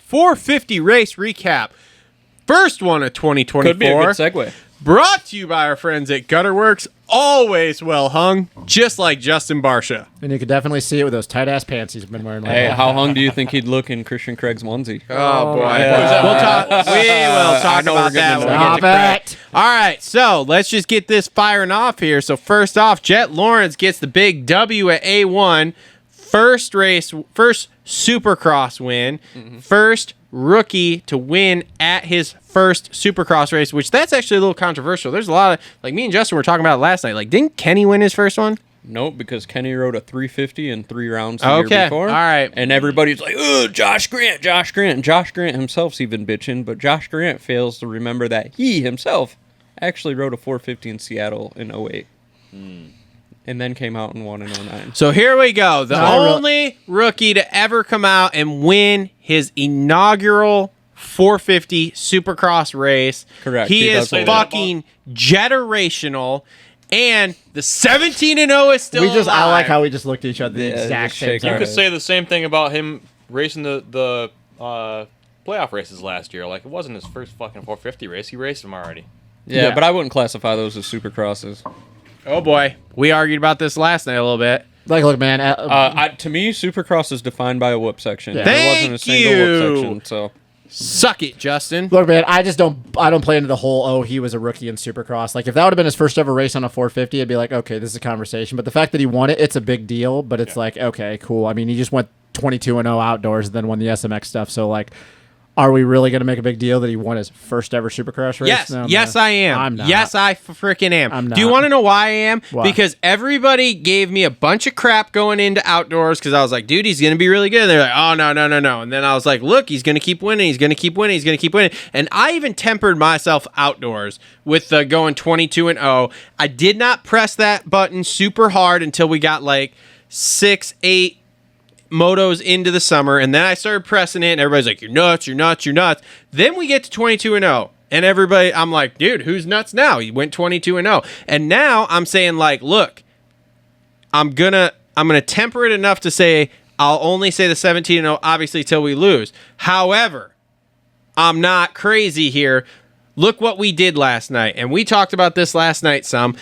450 race recap. First one of 2024. Could be a good segue. Brought to you by our friends at Worx. Always well hung, just like Justin Barsha. And you could definitely see it with those tight-ass pants he's been wearing. Hey, how hung do you think he'd look in Christian Craig's onesie? Oh, boy. Yeah. We will talk about that when we get to Craig. it. All right, so let's just get this firing off here. So first off, Jet Lawrence gets the big W at A1. First Supercross win. First rookie to win at his first Supercross race, which that's actually a little controversial. There's a lot of, like me and Justin were talking about it last night. Like, didn't Kenny win his first one? Nope, because Kenny rode a 350 in 3 rounds the year before. All right. And everybody's like, oh, Josh Grant. And Josh Grant himself's even bitching, but Josh Grant fails to remember that he himself actually rode a 450 in Seattle in 08. And then came out and won in 09. So here we go. The only rookie to ever come out and win his inaugural 450 Supercross race. Correct. He is fucking generational. And the 17-0 is still alive. I like how we just looked at each other the exact just same shake time. You could say the same thing about him racing the playoff races last year. Like, it wasn't his first fucking 450 race. He raced them already. Yeah, but I wouldn't classify those as Supercrosses. Oh, boy. We argued about this last night a little bit. Like, look, man. To me, Supercross is defined by a whip section. Yeah. There wasn't a single whip section, so... Suck it, Justin. Look, man, I don't play into the whole, he was a rookie in Supercross. Like, if that would have been his first ever race on a 450, I'd be like, okay, this is a conversation. But the fact that he won it, it's a big deal. But it's like, okay, cool. I mean, he just went 22-0 outdoors and then won the SMX stuff. So, like, are we really going to make a big deal that he won his first ever Supercross race? Yes, No, yes, I am. I'm not. Yes, I freaking am. I'm Do you not. want to know why I am? Why? Because everybody gave me a bunch of crap going into outdoors because I was like, dude, he's going to be really good. And they're like, oh, no. And then I was like, look, he's going to keep winning. He's going to keep winning. He's going to keep winning. And I even tempered myself outdoors with going 22-0. I did not press that button super hard until we got like 6-8 motos into the summer, and then I started pressing it, and everybody's like, you're nuts. Then we get to 22-0, and everybody, I'm like, dude, who's nuts now? He went 22-0. And now I'm saying, like, look, I'm gonna temper it enough to say I'll only say the 17-0, obviously, till we lose. However, I'm not crazy here. Look what we did last night, and we talked about this last night some.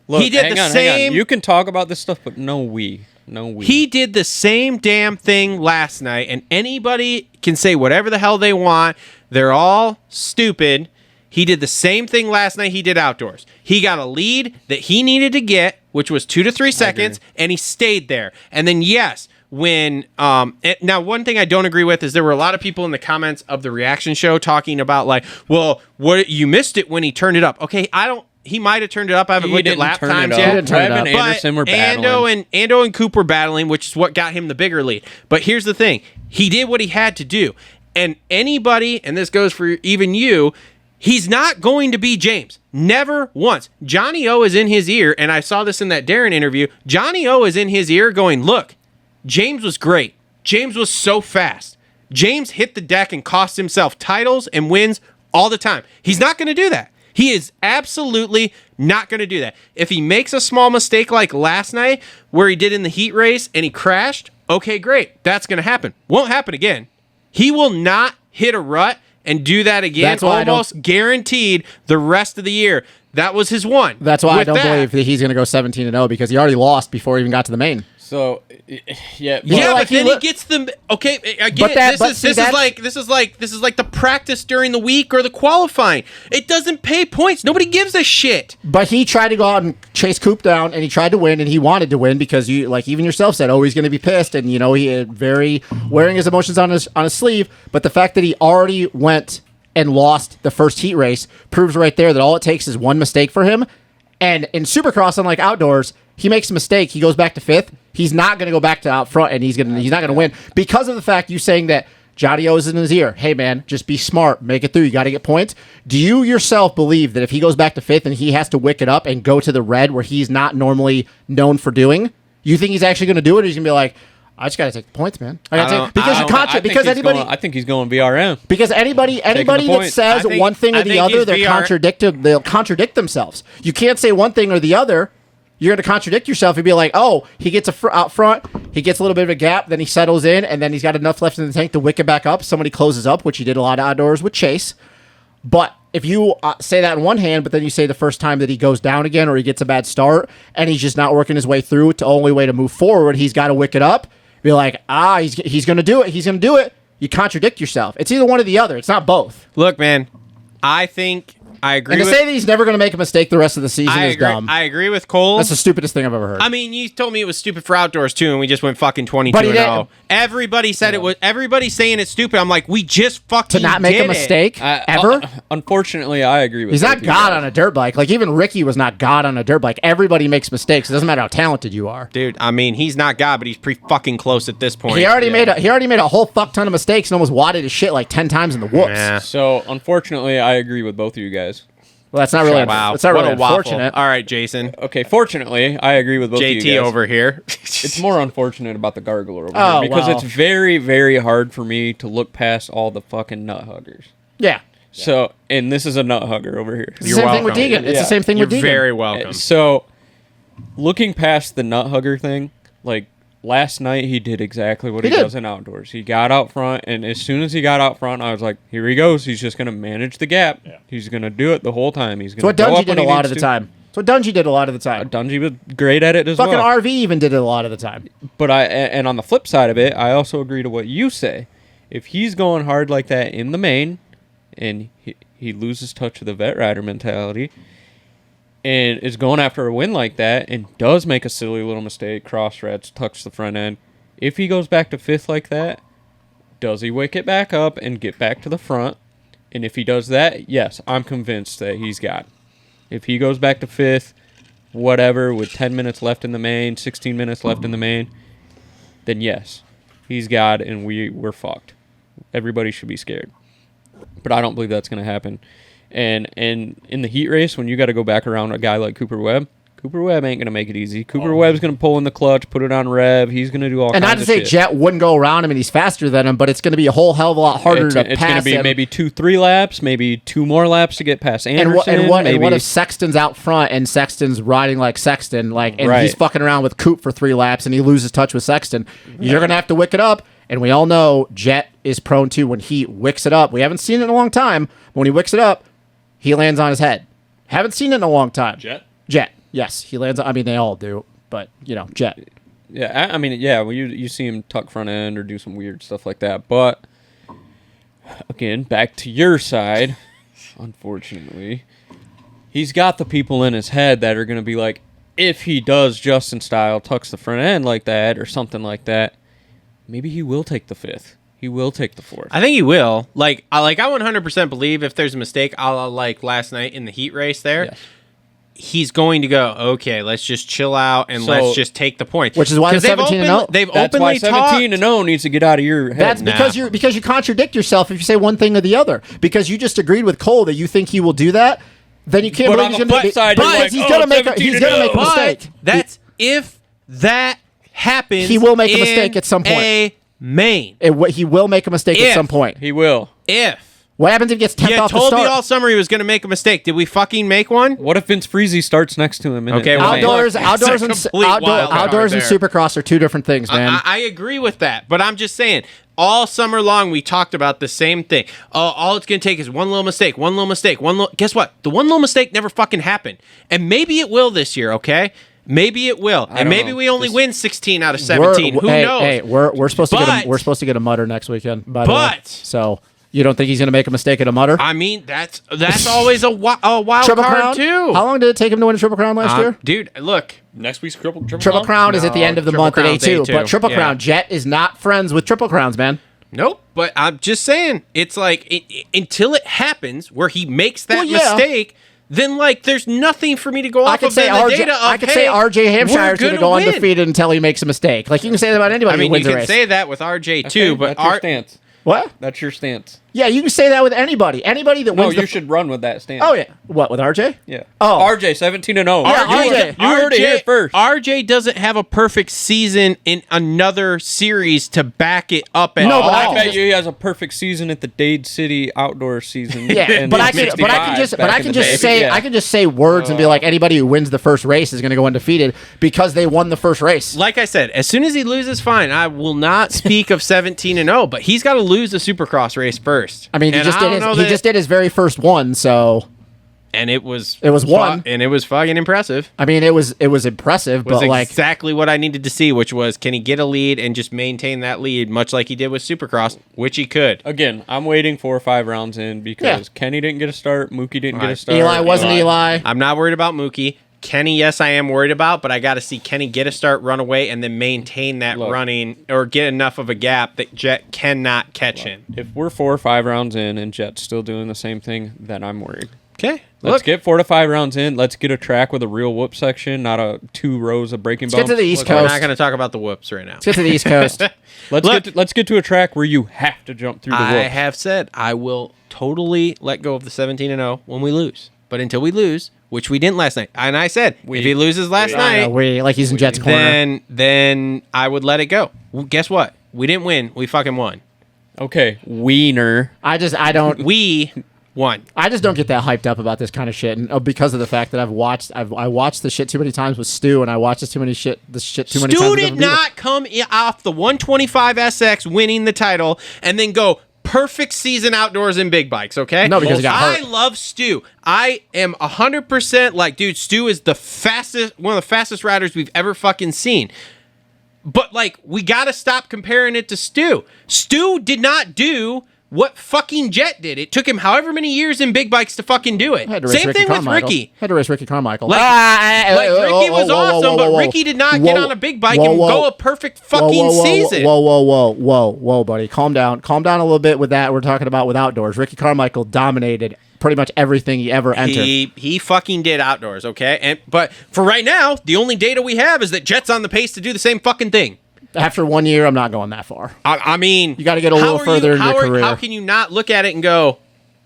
Look, he did hang on. You can talk about this stuff, but no we. He did the same damn thing last night, and anybody can say whatever the hell they want. They're all stupid. He did the same thing last night he did outdoors. He got a lead that he needed to get, which was 2 to 3 seconds, and he stayed there. And then, yes, when now one thing I don't agree with is there were a lot of people in the comments of the reaction show talking about, like, well, what you missed it when he turned it up. Okay, he might have turned it up. I haven't looked at lap times yet. Webb and Anderson were battling. Ando and Coop were battling, which is what got him the bigger lead. But here's the thing. He did what he had to do. And anybody, and this goes for even you, he's not going to be James. Never once. Johnny O is in his ear, and I saw this in that Darren interview. Johnny O is in his ear going, look, James was great. James was so fast. James hit the deck and cost himself titles and wins all the time. He's not going to do that. He is absolutely not going to do that. If he makes a small mistake like last night where he did in the heat race and he crashed, okay, great. That's going to happen. Won't happen again. He will not hit a rut and do that again. That's why almost guaranteed the rest of the year. That was his one. That's why I don't believe that he's going to go 17-0 because he already lost before he even got to the main. So, yeah, but then he gets them. Okay, I get it. This is like the practice during the week or the qualifying. It doesn't pay points. Nobody gives a shit. But he tried to go out and chase Coop down, and he tried to win, and he wanted to win because you, like even yourself said, he's going to be pissed, and he had very wearing his emotions on his sleeve. But the fact that he already went and lost the first heat race proves right there that all it takes is one mistake for him. And in Supercross, unlike outdoors, he makes a mistake, he goes back to 5th. He's not going to go back to out front, and he's not going to win because of the fact you saying that Johnny O is in his ear. Hey, man, just be smart. Make it through. You got to get points. Do you yourself believe that if he goes back to 5th and he has to wick it up and go to the red where he's not normally known for doing, you think he's actually going to do it, or he's going to be like, I just got to take the points, man. I think he's going VRM. Because anybody that says one thing or the other, they'll contradict themselves. You can't say one thing or the other you're going to contradict yourself and be like, oh, he gets out front, he gets a little bit of a gap, then he settles in, and then he's got enough left in the tank to wick it back up. Somebody closes up, which he did a lot of outdoors with Chase. But if you say that in one hand, but then you say the first time that he goes down again or he gets a bad start and he's just not working his way through, the only way to move forward, he's got to wick it up. Be like, he's going to do it. He's going to do it. You contradict yourself. It's either one or the other. It's not both. Look, man, I think I agree. And to say that he's never going to make a mistake the rest of the season is dumb. I agree with Cole. That's the stupidest thing I've ever heard. I mean, you told me it was stupid for outdoors too, and we just went fucking 22-0. But he didn't. Everybody said it was. Everybody's saying it's stupid. I'm like, we just fucking to not make did a mistake it. ever. Unfortunately, I agree with. He's both not of you God guys. on a dirt bike. Like even Ricky was not God on a dirt bike. Everybody makes mistakes. It doesn't matter how talented you are. Dude, I mean, he's not God, but he's pretty fucking close at this point. He already made a whole fuck ton of mistakes and almost wadded his shit like 10 times in the whoops. Yeah. So unfortunately, I agree with both of you guys. Well, that's not really. Wow, That's not what really a waffle. unfortunate. All right, Jason. Okay, fortunately, I agree with both of you JT guys. over here. It's more unfortunate about the gargler over Oh, here because well. it's very, very hard for me to look past all the fucking nut huggers. Yeah. So, and this is a nut hugger over here. It's the same thing with welcome. Deegan. It's Yeah. the same thing You're with Deegan. very welcome. So, looking past the nut hugger thing, like last night, he did exactly what he He did. does in outdoors. He got out front, and as soon as he got out front, I was like, "Here he goes. He's just going to manage the gap. Yeah. He's going to do it the whole time. He's It's going what to go Dungy up did when a he lot needs of the to." time. It's what Dungy did a lot of the time. Dungy was great at it as Fucking well. RV even did it a lot of the time. But and on the flip side of it, I also agree to what you say. If he's going hard like that in the main, and he loses touch of the vet rider mentality, and is going after a win like that, and does make a silly little mistake, cross threads, tucks the front end. If he goes back to fifth like that, does he wick it back up and get back to the front? And if he does that, yes, I'm convinced that he's got it. If he goes back to fifth, whatever, with 10 minutes left in the main, 16 minutes left in the main, then yes, he's got it, and we're fucked. Everybody should be scared. But I don't believe that's going to happen. And in the heat race, when you got to go back around a guy like Cooper Webb ain't going to make it easy. Cooper Webb's going to pull in the clutch, put it on rev. He's going to do all And kinds not of to say shit. Jet wouldn't go around him and he's faster than him, but it's going to be a whole hell of a lot harder to It's going pass to be him. maybe 2-3 laps, maybe 2 more laps to get past Anderson. And what maybe. if Sexton's out front and Sexton's riding like Sexton, like, and Right. he's fucking around with Coop for 3 laps and he loses touch with Sexton? You're gonna have to wick it up, and we all know Jet is prone to when he wicks it up. We haven't seen it in a long time. But when he wicks it up, he lands on his head. Haven't seen it in a long time. Jet. Yes, he lands. I mean, they all do, but Jet. Yeah, I mean, yeah, well, you see him tuck front end or do some weird stuff like that. But, again, back to your side, unfortunately, he's got the people in his head that are going to be like, if he does Justin style, tucks the front end like that or something like that, maybe he will take the fifth. He will take the fourth. I think he will. I 100% believe if there's a mistake, a la like last night in the heat race there, Yes. he's going to go, okay, let's just chill out and So- let's just take the point. Which is why the 17-0. They've That's why openly 17-0 talked. needs to get out of your head. That's because you contradict yourself if you say one thing or the other. Because you just agreed with Cole that you think he will do that, then you can't But believe on he's the going to flip side, you're like, he's oh, going to make a 17-0. mistake. That's if that happens. He will make a mistake in at some point. A main. He will make a mistake at If. some point. He will. If What happens if he gets 10th you off the told me start? all summer he was going to make a mistake, did we fucking make one? What if Vince Freezy starts next to him? Okay, well, Outdoors, Look, outdoors, and it's a complete wild card outdoors and there. Supercross are two different things, man. I agree with that, but I'm just saying, all summer long we talked about the same thing. All it's going to take is one little mistake, Guess what? The one little mistake never fucking happened. And maybe it will this year, okay? Maybe it will. And don't maybe know. we only win 16 out of 17. Who knows? Hey, we're supposed to But- we're supposed to get a mutter next weekend. By the way. But- So you don't think he's going to make a mistake at a mutter? I mean, that's always a wild Triple card Crown too. How long did it take him to win a Triple Crown last year? Dude, look. Next week's Triple Triple Crown is at the No, end of the Triple month at Crown's A2, A2, but Triple yeah. Crown Jet is not friends with Triple Crowns, man. Nope, but I'm just saying, it's like until it happens where he makes that Well, yeah. mistake, then there's nothing for me to go I off could of say the RJ. data of, I could hey, say RJ Hampshire's we're going to go win. undefeated until he makes a mistake. Like you can say that about anybody I mean, who wins you a can race. say that with RJ too, Okay, but that's your stance. What? That's your stance. Yeah, you can say that with anybody. Anybody that No, wins you should run with that stance. Oh, yeah. What, with RJ? Yeah. Oh. RJ 17-0. Yeah, RJ. You heard it here first. RJ doesn't have a perfect season in another series to back it up at No, all. but I can bet just- you he has a perfect season at the Dade City outdoor season. Yeah, in but I the can, but I can 65 just, but back I in can the just day. say, Yeah. I can just say words and be like, anybody who wins the first race is going to go undefeated because they won the first race. Like I said, as soon as he loses, fine. I will not speak of 17-0, but he's got to lose the Supercross race first. I mean, he And just I did don't his, know he that- just did his very first one, so and it was one. and it was fucking impressive. I mean, it was impressive, It was but like, exactly what I needed to see, which was can he get a lead and just maintain that lead, much like he did with Supercross, which he could. Again, I'm waiting 4 or 5 rounds in because Yeah. Kenny didn't get a start, Mookie didn't get a Right. start. Eli wasn't Eli. I'm not worried about Mookie. Kenny, yes, I am worried about, but I got to see Kenny get a start, run away, and then maintain that Look. running or get enough of a gap that Jet cannot catch him. If we're 4 or 5 rounds in and Jet's still doing the same thing, then I'm worried. Okay, Let's get 4 to 5 rounds in. Let's get a track with a real whoop section, not a 2 rows of braking Let's get bumps. to the East We're Coast. not going to talk about the whoops right now. Let's get to the East Coast. Let's get to a track where you have to jump through the I whoops. have said I will totally let go of the 17-0 when we lose. But until we lose, which we didn't last night, and I said if he loses last night, we like he's in Jet's corner. then I would let it go. Well, guess what? We didn't win. We fucking won. Okay, wiener. I just don't We won. I just don't get that hyped up about this kind of shit, and because of the fact that I watched the shit too many times with Stu, and I watched this shit too many times. Stu with did other people. not come off the 125 SX winning the title and then go perfect season outdoors in big bikes, okay? No, because he got I hurt. love Stu. I am 100% like, dude, Stu is one of the fastest riders we've ever fucking seen. But, like, we got to stop comparing it to Stu. Stu did not do what fucking Jet did. It took him however many years in big bikes to fucking do it. Had to race Same Ricky thing with Carmichael. Ricky. Had to race Ricky Carmichael. Like, Ricky was awesome, but Ricky did not get on a big bike and go a perfect fucking season. Whoa, buddy. Calm down a little bit with that. We're talking about with outdoors. Ricky Carmichael dominated pretty much everything he ever entered. He fucking did outdoors, okay? But for right now, the only data we have is that Jet's on the pace to do the same fucking thing. After 1 year, I'm not going that far. I mean, You gotta get a little further in your career. How can you not look at it and go,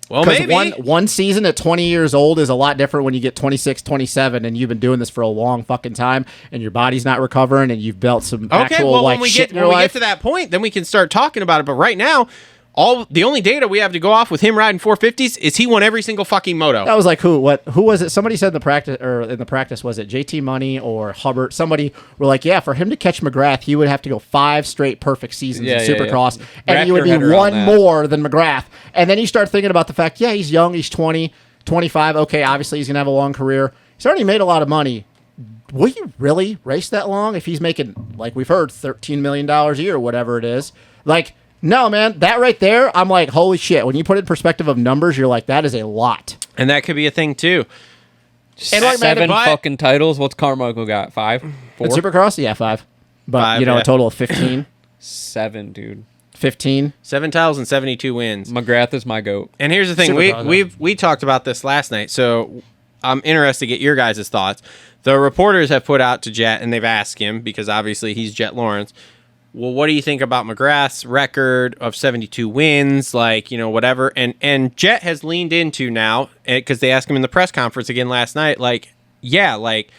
well, Because maybe one season at 20 years old is a lot different when you get 26, 27, and you've been doing this for a long fucking time, and your body's not recovering, and you've built some okay. actual Well, like when we shit get in your when we life. get to that point, then we can start talking about it. But right now, the only data we have to go off with him riding 450s is he won every single fucking moto. That was like who was it? Somebody said in the practice was it JT Money or Hubbard? Somebody were like, yeah, for him to catch McGrath, he would have to go 5 straight perfect seasons in Supercross, and he would be one more than McGrath. And then you start thinking about the fact, yeah, he's young, he's 20, 25. Okay, obviously he's gonna have a long career. He's already made a lot of money. Will you really race that long if he's making, like we've heard, $13 million a year or whatever it is? Like, no, man, that right there, I'm like, holy shit. When you put it in perspective of numbers, you're like, that is a lot. And that could be a thing too. And like, man, 7 but- fucking titles. What's Carmichael got? 5? 4? in Supercross, yeah, 5. But, 5, a yeah. total of 15. 7, dude. 15. 7 titles and 72 wins. McGrath is my goat. And here's the thing, we talked about this last night, so I'm interested to get your guys' thoughts. The reporters have put out to Jet, and they've asked him, because obviously he's Jet Lawrence, well, what do you think about McGrath's record of 72 wins, like, whatever? And Jet has leaned into now, because they asked him in the press conference again last night, like, yeah, like,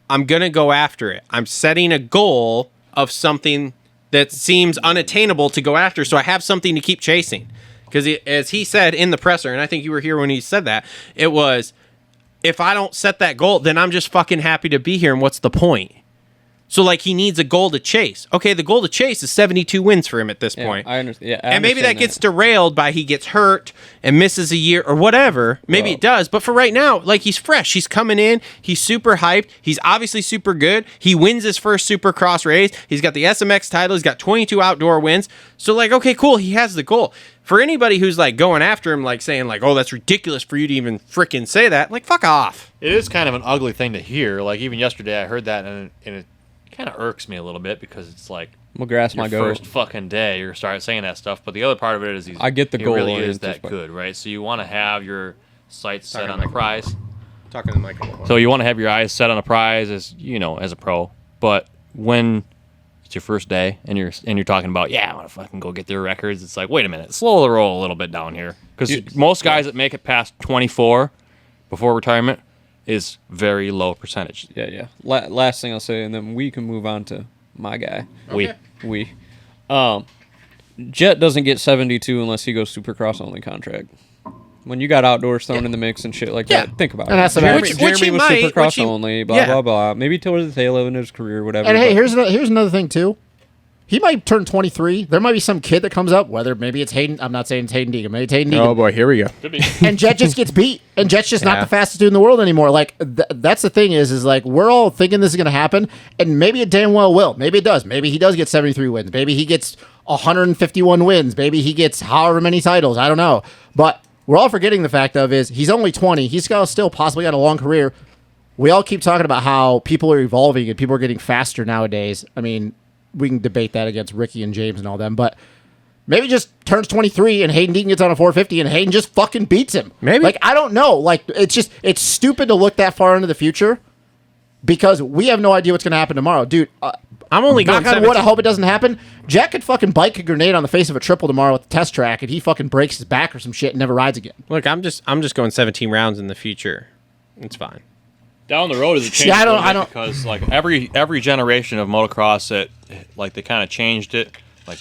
I'm going to go after it. I'm setting a goal of something that seems unattainable to go after, so I have something to keep chasing. Because as he said in the presser, and I think you were here when he said that, it was, if I don't set that goal, then I'm just fucking happy to be here, and what's the point? So, like, he needs a goal to chase. Okay, the goal to chase is 72 wins for him at this point. I understand. Yeah, And maybe that gets derailed by he gets hurt and misses a year or whatever. Maybe it does. But for right now, like, he's fresh. He's coming in. He's super hyped. He's obviously super good. He wins his first Supercross race. He's got the SMX title. He's got 22 outdoor wins. So, like, okay, cool. He has the goal. For anybody who's, like, going after him, like, saying, like, oh, that's ridiculous for you to even freaking say that, like, fuck off. It is kind of an ugly thing to hear. Like, even yesterday I heard that, and it kind of irks me a little bit, because it's like, McGrath's my your goat. first fucking day you start saying that stuff. But the other part of it is I get the he goal really is oriented, that but- good, right? So you want to have your sights set Talking on the like- prize. Talking to the microphone. So you want to have your eyes set on a prize as a pro. But when it's your first day, and you're talking about, I want to fucking go get their records. It's like, wait a minute, slow the roll a little bit down here, because most guys that make it past 24 before retirement is very low percentage. Yeah. Last thing I'll say, and then we can move on to my guy. Okay. Jet doesn't get 72 unless he goes Supercross only contract. When you got outdoors thrown in the mix and shit like that, think about And it. that's the Jeremy, matter. Which he Jeremy was might, Supercross which he- only, blah, yeah. blah, blah. Maybe towards the tail end of his career, whatever. And hey, but- here's another thing too. He might turn 23. There might be some kid that comes up, whether maybe it's Hayden. I'm not saying it's Hayden Deegan. Maybe it's Hayden Deegan. Oh boy, here we go. Could be. And Jet just gets beat. And Jet's just not Yeah. the fastest dude in the world anymore. Like, that's the thing is like, we're all thinking this is going to happen. And maybe it damn well will. Maybe it does. Maybe he does get 73 wins. Maybe he gets 151 wins. Maybe he gets however many titles. I don't know. But we're all forgetting the fact of is he's only 20. He's still possibly got a long career. We all keep talking about how people are evolving and people are getting faster nowadays. I mean, we can debate that against Ricky and James and all them, but maybe just turns 23 and Hayden Deegan gets on a 450 and Hayden just fucking beats him. Maybe. Like, I don't know. Like, it's stupid to look that far into the future because we have no idea what's going to happen tomorrow. Dude, I'm only going knock on wood, I 17. hope it doesn't happen. Jack could fucking bike a grenade on the face of a triple tomorrow at the test track and he fucking breaks his back or some shit and never rides again. Look, I'm just going 17 rounds in the future. It's fine. Down the road is a change. See, I don't- because like every generation of motocross, they kind of changed it. Like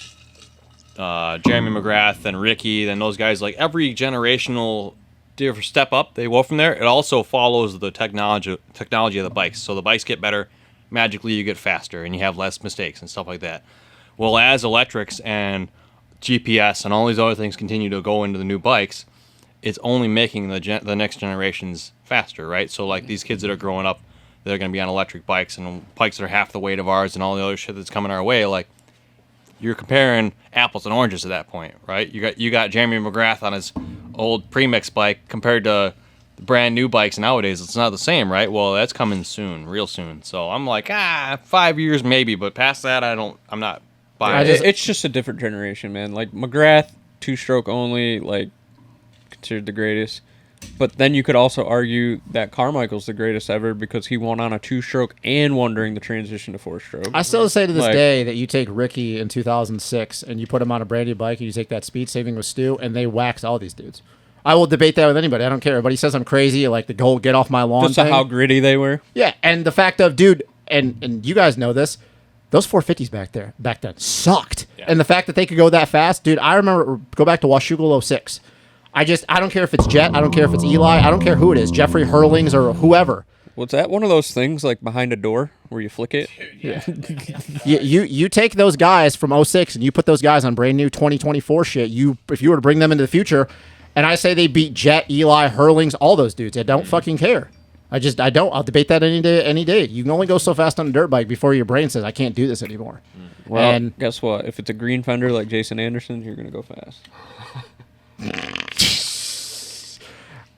Jeremy McGrath and Ricky, then those guys. Like every generational different step up, they go from there. It also follows the technology of the bikes. So the bikes get better. Magically, you get faster and you have less mistakes and stuff like that. Well, as electrics and GPS and all these other things continue to go into the new bikes, it's only making the next generations faster, right? So like these kids that are growing up, they're going to be on electric bikes and bikes that are half the weight of ours and all the other shit that's coming our way. Like you're comparing apples and oranges at that point, right? You got Jeremy McGrath on his old premix bike compared to the brand new bikes nowadays. It's not the same, right? Well, that's coming soon, real soon. So I'm like, 5 years maybe, but past that, I'm not buying it. It's just a different generation, man. Like McGrath, 2-stroke only, like considered the greatest. But then you could also argue that Carmichael's the greatest ever because he won on a 2-stroke and won during the transition to 4-stroke. I still say to this Like- day that you take Ricky in 2006 and you put him on a brand new bike and you take that speed saving with Stu and they wax all these dudes. I will debate that with anybody. I don't care. But he says I'm crazy, like the whole get off my lawn Just thing. how gritty they were. Yeah, and the fact of, dude, and you guys know this, those 450s back then sucked. Yeah. And the fact that they could go that fast, dude, I remember, go back to Washougal 06. I don't care if it's Jet, I don't care if it's Eli, I don't care who it is, Jeffrey Hurlings or whoever. Was that one of those things like behind a door where you flick it? You take those guys from 06 and you put those guys on brand new 2024 shit, if you were to bring them into the future, and I say they beat Jet, Eli, Hurlings, all those dudes, I don't fucking care. I don't. I'll debate that any day. You can only go so fast on a dirt bike before your brain says, I can't do this anymore. Well, And guess what? If it's a green fender like Jason Anderson, you're going to go fast.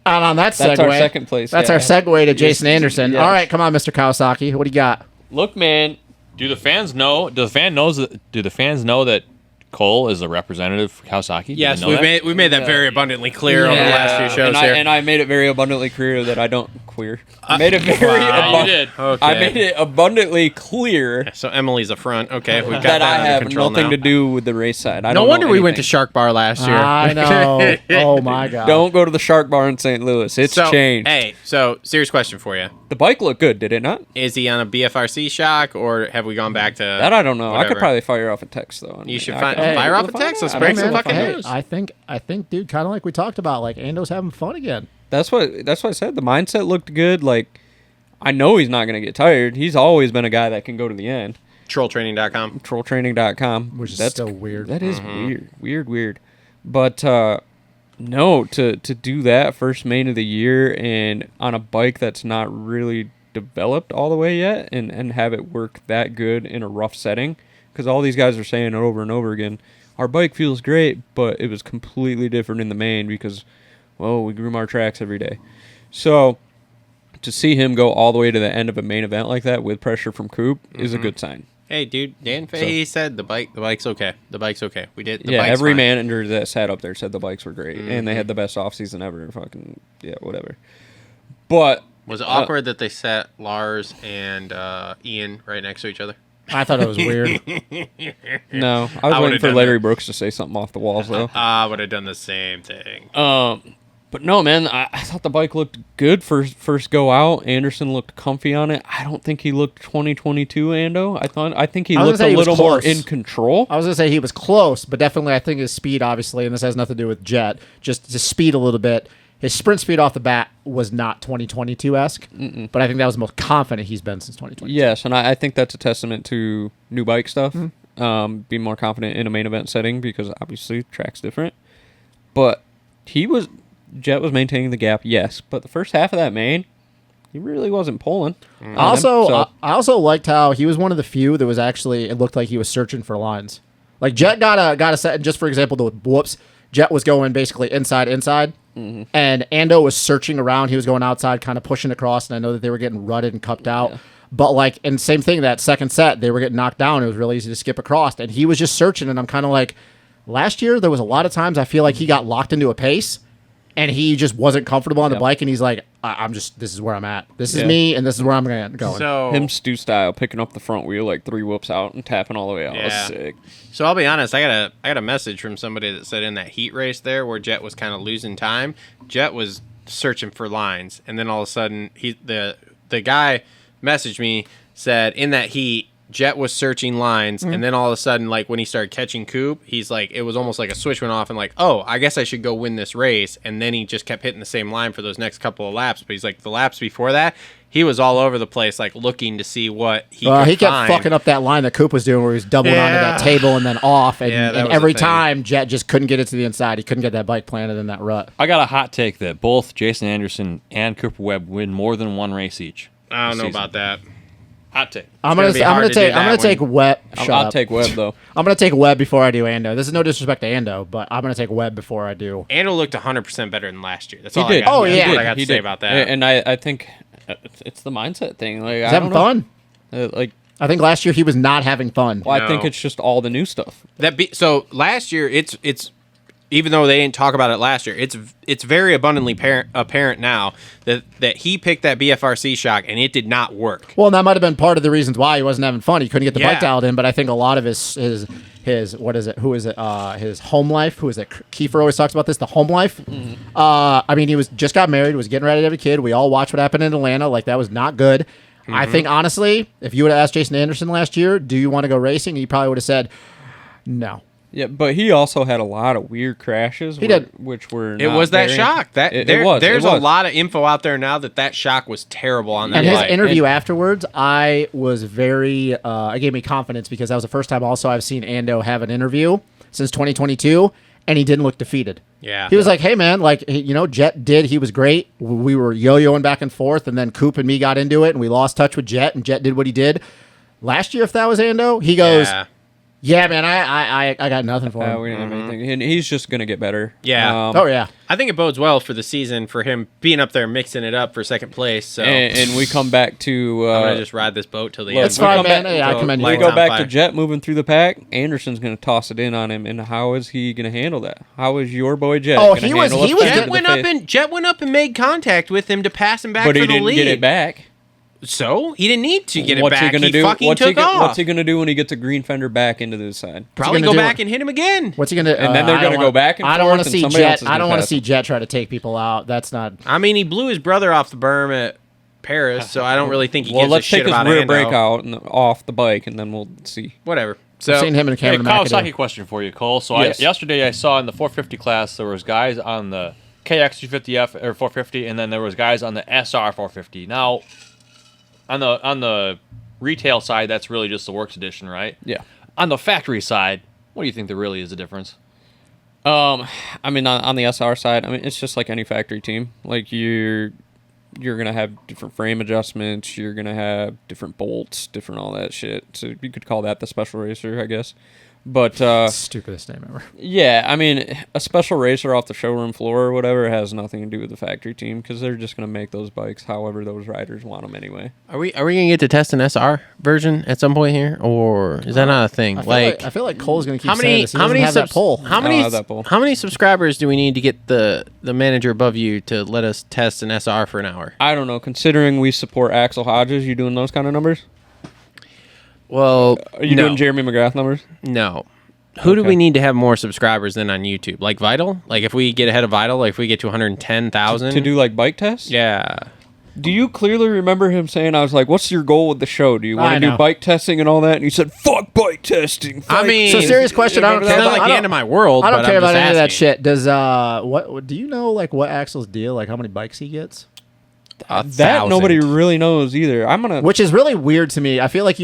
and on that segue, That's our second place, That's yeah. our segue to Jason Yes, Anderson. yes. All right, come on, Mr. Kawasaki. What do you got? Look, man. Do the fans know that Cole is a representative for Kawasaki? Do Yes, they know that? we made that very abundantly clear over the last few shows and here. and I made it very abundantly clear that I don't queer. I made it very Wow. You did. Okay. I made it abundantly clear So Emily's a front. Okay, we've got that that, I under have control nothing now. to do with the race side. I No don't wonder know we went to anything. Shark Bar last year. I know. Oh my god. Don't go to the Shark Bar in St. Louis. It's So, changed. hey, so serious question for you: The bike looked good, did it not? is he on a BFRC shock, or have we gone back to That I don't know. I whatever? could probably fire off a text though. You should I find- can- fire off we'll a find text. Let's out. break I some mean, fucking Hey, news. I think, dude, kind of like we talked about, like Ando's having fun again. That's what I said. The mindset looked good. Like I know he's not going to get tired. He's always been a guy that can go to the end. Trolltraining.com. Trolltraining.com. Which is That's still weird. That is weird. But no, to do that first main of the year and on a bike that's not really developed all the way yet, and have it work that good in a rough setting, because all these guys are saying it over and over again. Our bike feels great, but it was completely different in the main because, well, we groom our tracks every day. So to see him go all the way to the end of a main event like that with pressure from Coop is a good sign. Hey, dude, Dan Fahey said the bike's okay. The bike's okay. We did. The Yeah, bike's every fine. manager that sat up there said the bikes were great, and they had the best offseason ever. Fucking yeah, whatever. But Was it awkward that they set Lars and Ian right next to each other? I thought it was weird. No, I was would've waiting for done Larry that. Brooks to say something off the walls, though. I would have done the same thing. But no, man, I thought the bike looked good first go out. Anderson looked comfy on it. I don't think he looked 2022 Ando. I think he I was looked gonna say a he was little more close. in control. I was going to say he was close, but definitely I think his speed, obviously, and this has nothing to do with Jet, just to speed a little bit. His sprint speed off the bat was not 2022-esque, but I think that was the most confident he's been since 2022. Yes, and I think that's a testament to new bike stuff. Being more confident in a main event setting because obviously track's different. But Jet was maintaining the gap, yes, but the first half of that main, he really wasn't pulling. on him, so- I also liked how he was one of the few that was actually, it looked like he was searching for lines. Like Jet got a set, just for example, the whoops, Jet was going basically inside, and Ando was searching around. He was going outside, kind of pushing across, and I know that they were getting rutted and cupped out. But like, and same thing, that second set, they were getting knocked down. It was really easy to skip across, and he was just searching, and I'm kind of like, last year, there was a lot of times I feel like he got locked into a pace, and he just wasn't comfortable on the bike, and he's like, I'm just, this is where I'm at. This is me, and this is where I'm going. So Him Stu style, picking up the front wheel like 3 whoops out and tapping all the way out. Yeah. Was sick. So I'll be honest, I got a message from somebody that said in that heat race there where Jet was kind of losing time, Jet was searching for lines, and then all of a sudden the guy messaged me, said in that heat Jet was searching lines, and then all of a sudden, like when he started catching Coop, he's like, it was almost like a switch went off, and like, oh, I guess I should go win this race. And then he just kept hitting the same line for those next couple of laps. But he's like, the laps before that, he was all over the place, like looking to see what he could he kept find. fucking up that line that Coop was doing, where he was doubling onto that table and then off, and, Yeah, that and was every the thing. time Jet just couldn't get it to the inside. He couldn't get that bike planted in that rut. I got a hot take that both Jason Anderson and Cooper Webb win more than one race each. I don't know this season. about that. Hot take. I'm gonna gonna be hard to do take that take one. Webb. Shut I'll up. take Webb, though. I'm gonna take Webb before I do Ando. This is no disrespect to Ando, but I'm gonna take Webb before I do. Ando looked 100% better than last year. That's He all did. I got. Oh, That's yeah. what I got He to say did. about that. And I think it's the mindset thing. Like, He's having fun. Like, I think last year he was not having fun. well, I think No. it's just all the new stuff. So last year, it's even though they didn't talk about it last year, it's very abundantly apparent now that he picked that BFRC shock and it did not work. Well, and that might have been part of the reasons why he wasn't having fun. He couldn't get the Yeah. bike dialed in, but I think a lot of his what is it? Who is it? His home life. Who is it? Kiefer always talks about this. The home life. I mean, he was just got married, was getting ready to have a kid. We all watched what happened in Atlanta. Like, that was not good. I think honestly, if you would have asked Jason Anderson last year, do you want to go racing? He probably would have said no. Yeah, but he also had a lot of weird crashes. He did. Which were It not was that very- shock. It was. There's It was. a lot of info out there now that shock was terrible on that And his bike. interview afterwards, I was very, it gave me confidence because that was the first time also I've seen Ando have an interview since 2022, and he didn't look defeated. Yeah. He was like, hey, man, like, Jet did. He was great. We were yo-yoing back and forth, and then Coop and me got into it, and we lost touch with Jet, and Jet did what he did. Last year, if that was Ando, he goes, yeah, man, I got nothing for him. We didn't have anything. And he's just gonna get better. Yeah. Oh, yeah. I think it bodes well for the season for him being up there mixing it up for second place. So And we come back to. I'm gonna just ride this boat till the look, end. It's fine, come man. back- Hey, I so commend you. we lights go on back fire. to Jet moving through the pack. Anderson's going to toss it in on him, and how is he going to handle that? How is your boy Jet? Oh, gonna he was- handle he a was fender Jet to the went up face? and made contact with him to pass him back but for he the didn't lead. get it back. So he didn't need to get it What's back. he going to do? Fucking What's took off. What's he going to do when he gets a green fender back into the side? Probably gonna go do? back and hit him again. What's he going to And then they're gonna go back and I don't forth, want to and see somebody else Jet. is I don't gonna want to pass see him. Jet try to take people out. That's not. I mean, he blew his brother off the berm at Paris, so I don't really think he Well, gives let's a shit take his about rear Ando. brake out and off the bike, and then we'll see. Whatever. I've So seen him in Hey, Cameron Kawasaki McAdoo. question for you, Cole. So Yes. yesterday I saw in the 450 class there was guys on the KX250F or 450, and then there was guys on the SR 450. Now, on the retail side, that's really just the Worx edition, right? Yeah. On the factory side, what do you think there really is a difference? I mean, on the SR side, I mean, it's just like any factory team. Like you're gonna have different frame adjustments. You're gonna have different bolts, different all that shit. So you could call that the special racer, I guess. But Stupidest name ever. yeah, I mean, a special racer off the showroom floor or whatever has nothing to do with the factory team because they're just gonna make those bikes however those riders want them anyway. are we gonna get to test an SR version at some point here, or is that not a thing? I feel like Cole's going to keep how saying many this. He doesn't have that poll. How I don't many have that poll. how many subscribers do we need to get the manager above you to let us test an SR for an hour? I don't know. Considering we support Axel Hodges, you doing those kind of numbers? Well, Are you doing Jeremy McGrath numbers? No. Who do Okay. we need to have more subscribers than on YouTube? Like Vital? Like if we get ahead of Vital, like if we get to 110,000? To do like bike tests? Yeah. Do you clearly remember him saying, I was like, what's your goal with the show? Do you want I to do know. bike testing and all that? And he said, fuck bike testing. I mean, So serious question. I don't it's care not about like I the don't- end of my world. I don't but care I'm about just any of that asking. shit. Does what do you know? Like what Axel's deal? Like how many bikes he gets? That nobody really knows either. I'm going to. Which is really weird to me. I felt like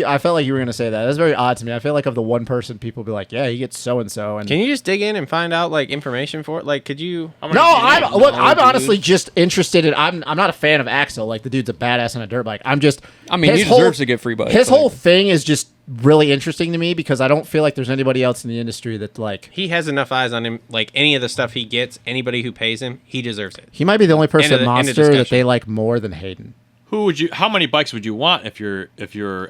you were gonna say that. That's very odd to me. I feel like of the one person, people be like, yeah, he gets so and so. And Can you just dig in and find out like information for it? Like, could you? no, I'm honestly just interested in. I'm not a fan of Axel. Like the dude's a badass on a dirt bike. I'm just. I mean, he his whole- deserves to get free bikes. His like- whole thing is just really interesting to me because I don't feel like there's anybody else in the industry that like. He has enough eyes on him. Like any of the stuff he gets, anybody who pays him, he deserves it. He might be the only person End of at the Monster that discussion. they like more than Hayden. Who would you? How many bikes would you want if you're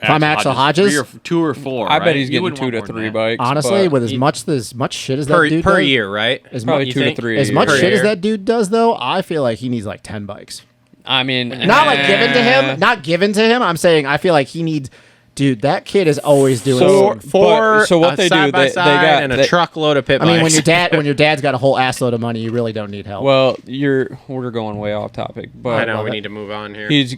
I'm Axel Hodges? 3 or 2 or 4. I bet right? he's You getting wouldn't 2 want to more than 3 that. bikes. Honestly, but with as much shit as that Per dude per does, year, right? as probably much, 2 to think? 3. as much Per shit as year. that dude does, though, I feel like he needs like 10 bikes. I mean, Not like given to him. Not given to him. I'm saying I feel like he needs. Dude, that kid is always doing. something. So what they do, side by they side got- and a they- truckload of pit I mean, bikes. when your dad's got a whole assload of money, you really don't need help. Well, we're going way off topic, but I know love we it. need to move on here. he's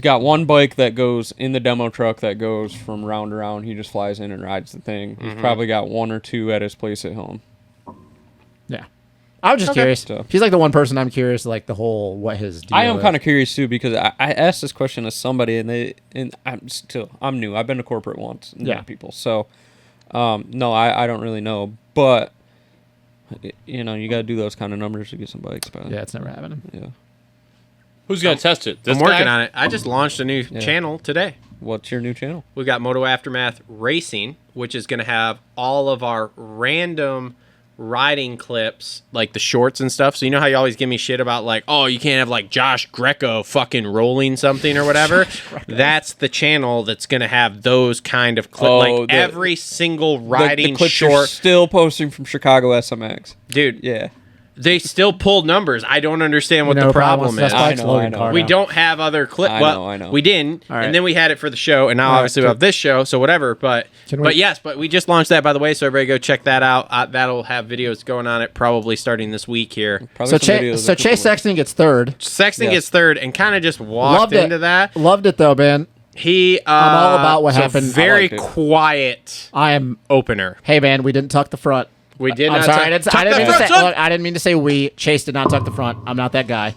got one bike that goes in the demo truck that goes from round to round. He just flies in and rides the thing. He's probably got 1 or 2 at his place at home. yeah, I was just curious. So- He's like the one person I'm curious, like the whole what his. Deal I am is. kind of curious too because I asked this question to somebody and I'm new. I've been to corporate once. And Yeah. met people. So no, I don't really know, but you know you got to do those kind of numbers to get some bikes. But Yeah, it's never happening. yeah. Who's gonna test it? I'm working on it. I just launched a new channel today. What's your new channel? We got Moto Aftermath Racing, which is going to have all of our random riding clips, like the shorts and stuff. So you know how you always give me shit about like, oh, you can't have like Josh Greco fucking rolling something or whatever. That's the channel that's going to have those kind of clips. Oh, like the- every single The riding clips you're short. still posting from Chicago SMX. Dude, Yeah. they still pulled numbers. I don't understand what You know, the problem problem with is. that spike's I know, loading I know. car We now. don't have other clips. I Well, know. we didn't, All right. and then we had it for the show, and now All right, obviously we have this show, so whatever. But Can we- but yes, but we just launched that by the way, so everybody go check that out. That'll have videos going on it probably starting this week here. Probably So some videos so of Chase people- Sexton gets third. Sexton Yes. gets third, and kind of just walked Loved into it. that. Loved it though, man. He I'm all about what so happened. I Very liked it. quiet I am. opener. Hey, man, we didn't tuck the front. We did I'm not. sorry. tuck- I didn't, tuck I didn't the mean to front, say. son. Look, I didn't mean to say we. Chase did not tuck the front. I'm not that guy.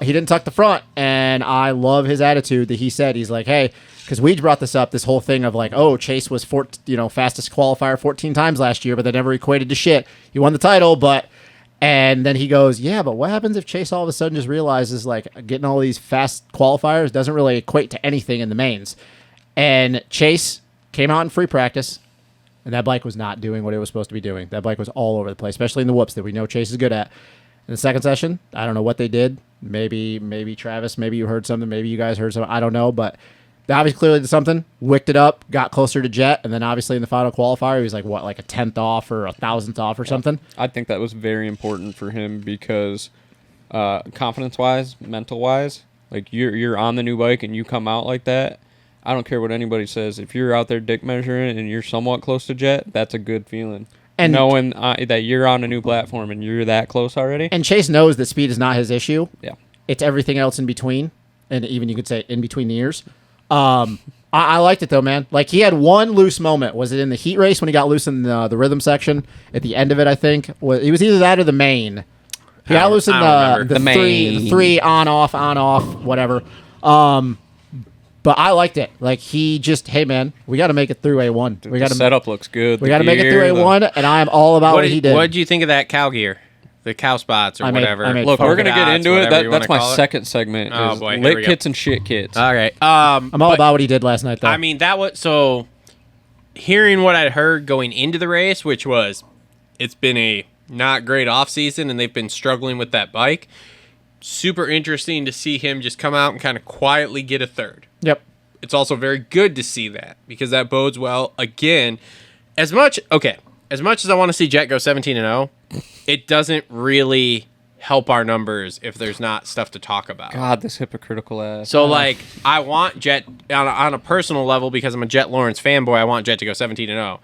He didn't tuck the front, and I love his attitude that he said. He's like, hey, because we brought this up, this whole thing of like, oh, Chase was fastest qualifier 14 times last year, but that never equated to shit. He won the title, but. And then he goes, yeah, but what happens if Chase all of a sudden just realizes like getting all these fast qualifiers doesn't really equate to anything in the mains? And Chase came out in free practice. And that bike was not doing what it was supposed to be doing. That bike was all over the place, especially in the whoops that we know Chase is good at. In the second session, I don't know what they did. Maybe Travis, maybe you heard something. Maybe you guys heard something. I don't know. But they obviously clearly did something. Wicked it up, got closer to Jet. And then obviously in the final qualifier, he was like, what, like a 10th off or a 1,000th off or something? I think that was very important for him because confidence-wise, mental-wise, like you're on the new bike and you come out like that. I don't care what anybody says. If you're out there dick measuring and you're somewhat close to Jet, that's a good feeling. And- knowing that you're on a new platform and you're that close already. And Chase knows that speed is not his issue. Yeah. It's everything else in between. And even you could say in between the ears. I liked it though, man. Like he had one loose moment. Was it in the heat race when he got loose in the rhythm section at the end of it? I think it was either that or the main. He got loose in I don't remember. the The three on off, whatever. But I liked it. Like he just, hey man, we got to make it through A1. We got the to setup looks good. we got to make it through A1, and I am all about what he did. What did you think of that cow gear? The cow spots or I made- whatever. I made Look, fun we're of gonna Polka get dots, into it. whatever you That's wanna my call it. second segment. Oh, is boy, here lit we go. kits and shit kits. All right. I'm all about what he did last night, though. I mean, that was so. Hearing what I'd heard going into the race, which was, it's been a not great off season, and they've been struggling with that bike. Super interesting to see him just come out and kind of quietly get a third. yep. It's also very good to see that because that bodes well. Again, as much as I want to see Jet go 17-0, it doesn't really help our numbers if there's not stuff to talk about. God, this hypocritical ass. So, like, I want Jet on a personal level because I'm a Jet Lawrence fanboy. I want Jet to go 17-0.